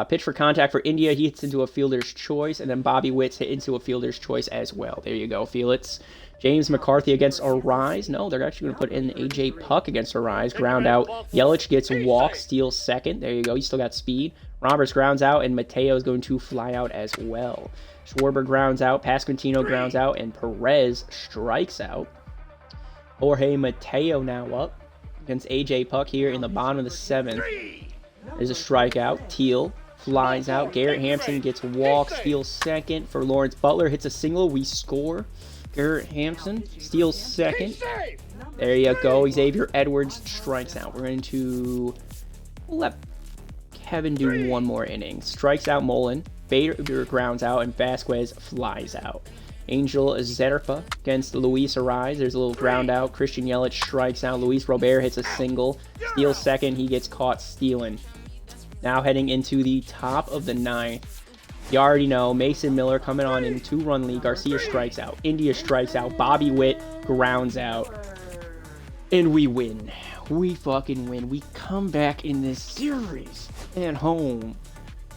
Pitch for contact for India. He hits into a fielder's choice, and then Bobby Witt's hit into a fielder's choice as well. There you go, Felix. James McCarthy against Ariz. No, they're actually going to put in A.J. Puck against Ariz. Ground out. Yelich gets walked, steals second. There you go. You still got speed. Roberts grounds out, and Mateo is going to fly out as well. Schwarber grounds out. Pasquantino grounds out, and Perez strikes out. Jorge Mateo now up against A.J. Puck here in the bottom of the 7th. There's a strikeout. Teal flies out. Garrett Hampson gets walked, steals second for Lawrence Butler. Hits a single. We score. Garrett Hampson steals second. There you go. Xavier Edwards strikes out. We're going to let Kevin do 1 more inning. Strikes out Mullen. Bader grounds out, and Vasquez flies out. Angel Zerpa against Luis Ariz. There's a little ground out. Christian Yelich strikes out. Luis Robert hits a single. Steals second. He gets caught stealing. Now heading into the top of the 9th. You already know, Mason Miller coming on in 2-run lead. Garcia strikes out. India strikes out. Bobby Witt grounds out. And we win. We fucking win. We come back in this series at home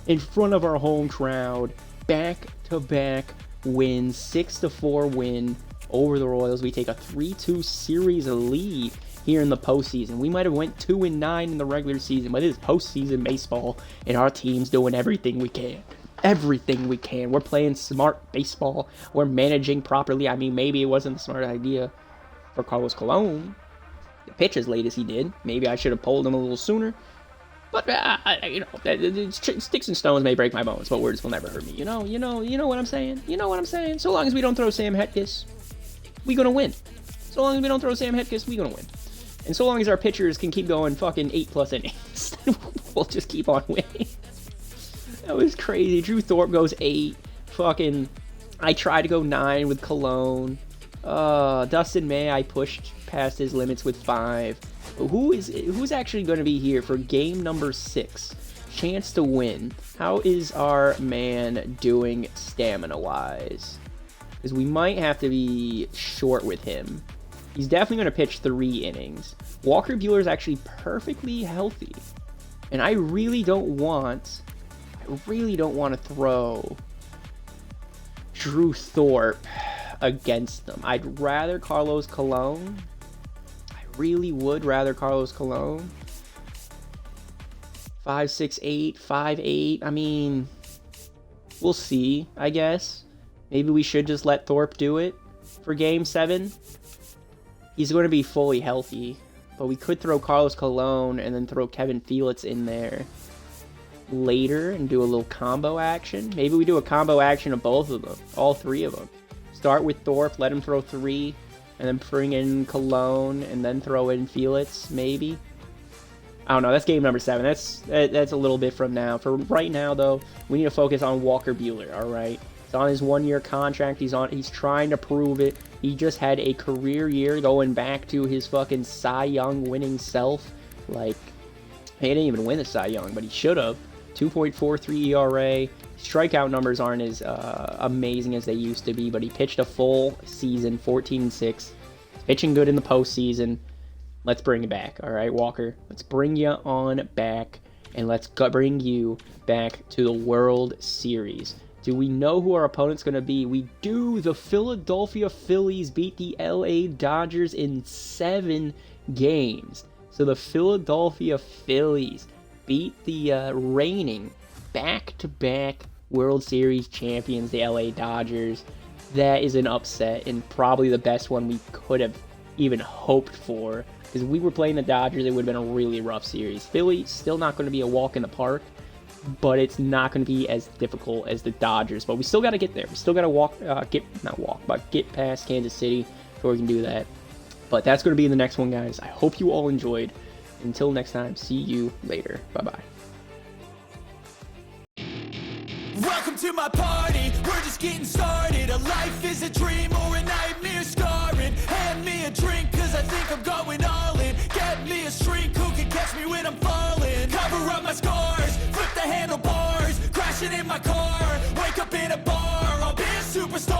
in front of our home crowd. Back-to-back wins. 6-4 win over the Royals. We take a 3-2 series lead here in the postseason. We might have went 2-9 in the regular season, but it is postseason baseball, and our team's doing everything we can. Everything we can. We're playing smart baseball. We're managing properly. I mean, maybe it wasn't the smart idea for Carlos Colon to pitch as late as he did. Maybe I should have pulled him a little sooner. But sticks and stones may break my bones, but words will never hurt me. You know what I'm saying? You know what I'm saying? So long as we don't throw Sam Hetkus, we gonna win. So long as we don't throw Sam Hetkus, we gonna win. And so long as our pitchers can keep going fucking 8+ innings, we'll just keep on winning. That was crazy. Drew Thorpe goes 8. Fucking, I tried to go 9 with Cologne. Dustin May, I pushed past his limits with 5. Who's actually going to be here for game number 6? Chance to win. How is our man doing stamina-wise? Because we might have to be short with him. He's definitely going to pitch 3 innings. Walker Buehler is actually perfectly healthy. And I really don't want to throw Drew Thorpe against them. I'd rather Carlos Colon. I really would rather Carlos Colon. 5'6", 5'8". I mean, we'll see, I guess. Maybe we should just let Thorpe do it for game 7. He's going to be fully healthy. But we could throw Carlos Colon and then throw Kevin Felix in there later and do a little combo action. Maybe we do a combo action of both of them, all 3 of them. Start with Thorpe, let him throw 3, and then bring in Colon and then throw in Felix, maybe. I don't know. That's game number 7. That's a little bit from now. For right now, though, we need to focus on Walker Buehler. All right, he's on his 1-year contract. He's trying to prove it. He just had a career year, going back to his fucking Cy Young winning self. Like, he didn't even win the Cy Young, but he should have. 2.43 ERA. Strikeout numbers aren't as amazing as they used to be, but he pitched a full season, 14-6. Pitching good in the postseason. Let's bring it back, all right, Walker? Let's bring you on back, and let's bring you back to the World Series. Do we know who our opponent's going to be? We do. The Philadelphia Phillies beat the LA Dodgers in 7 games. So the Philadelphia Phillies beat the reigning back-to-back World Series champions, the LA Dodgers. That is an upset, and probably the best one we could have even hoped for. Because if we were playing the Dodgers, it would have been a really rough series. Philly, still not going to be a walk in the park, but it's not going to be as difficult as the Dodgers. But we still got to get there. We still got to get past Kansas City before we can do that. But that's going to be in the next one, guys. I hope you all enjoyed. Until next time, see you later. Bye-bye. Welcome to my party, we're just getting started. A life is a dream or a nightmare scarring. Hand me a drink, cause I think I'm going all in. Get me a shrink who can catch me when I'm falling. Cover up my scars, flip the handlebars. Crashing in my car, wake up in a bar. I'll be a superstar.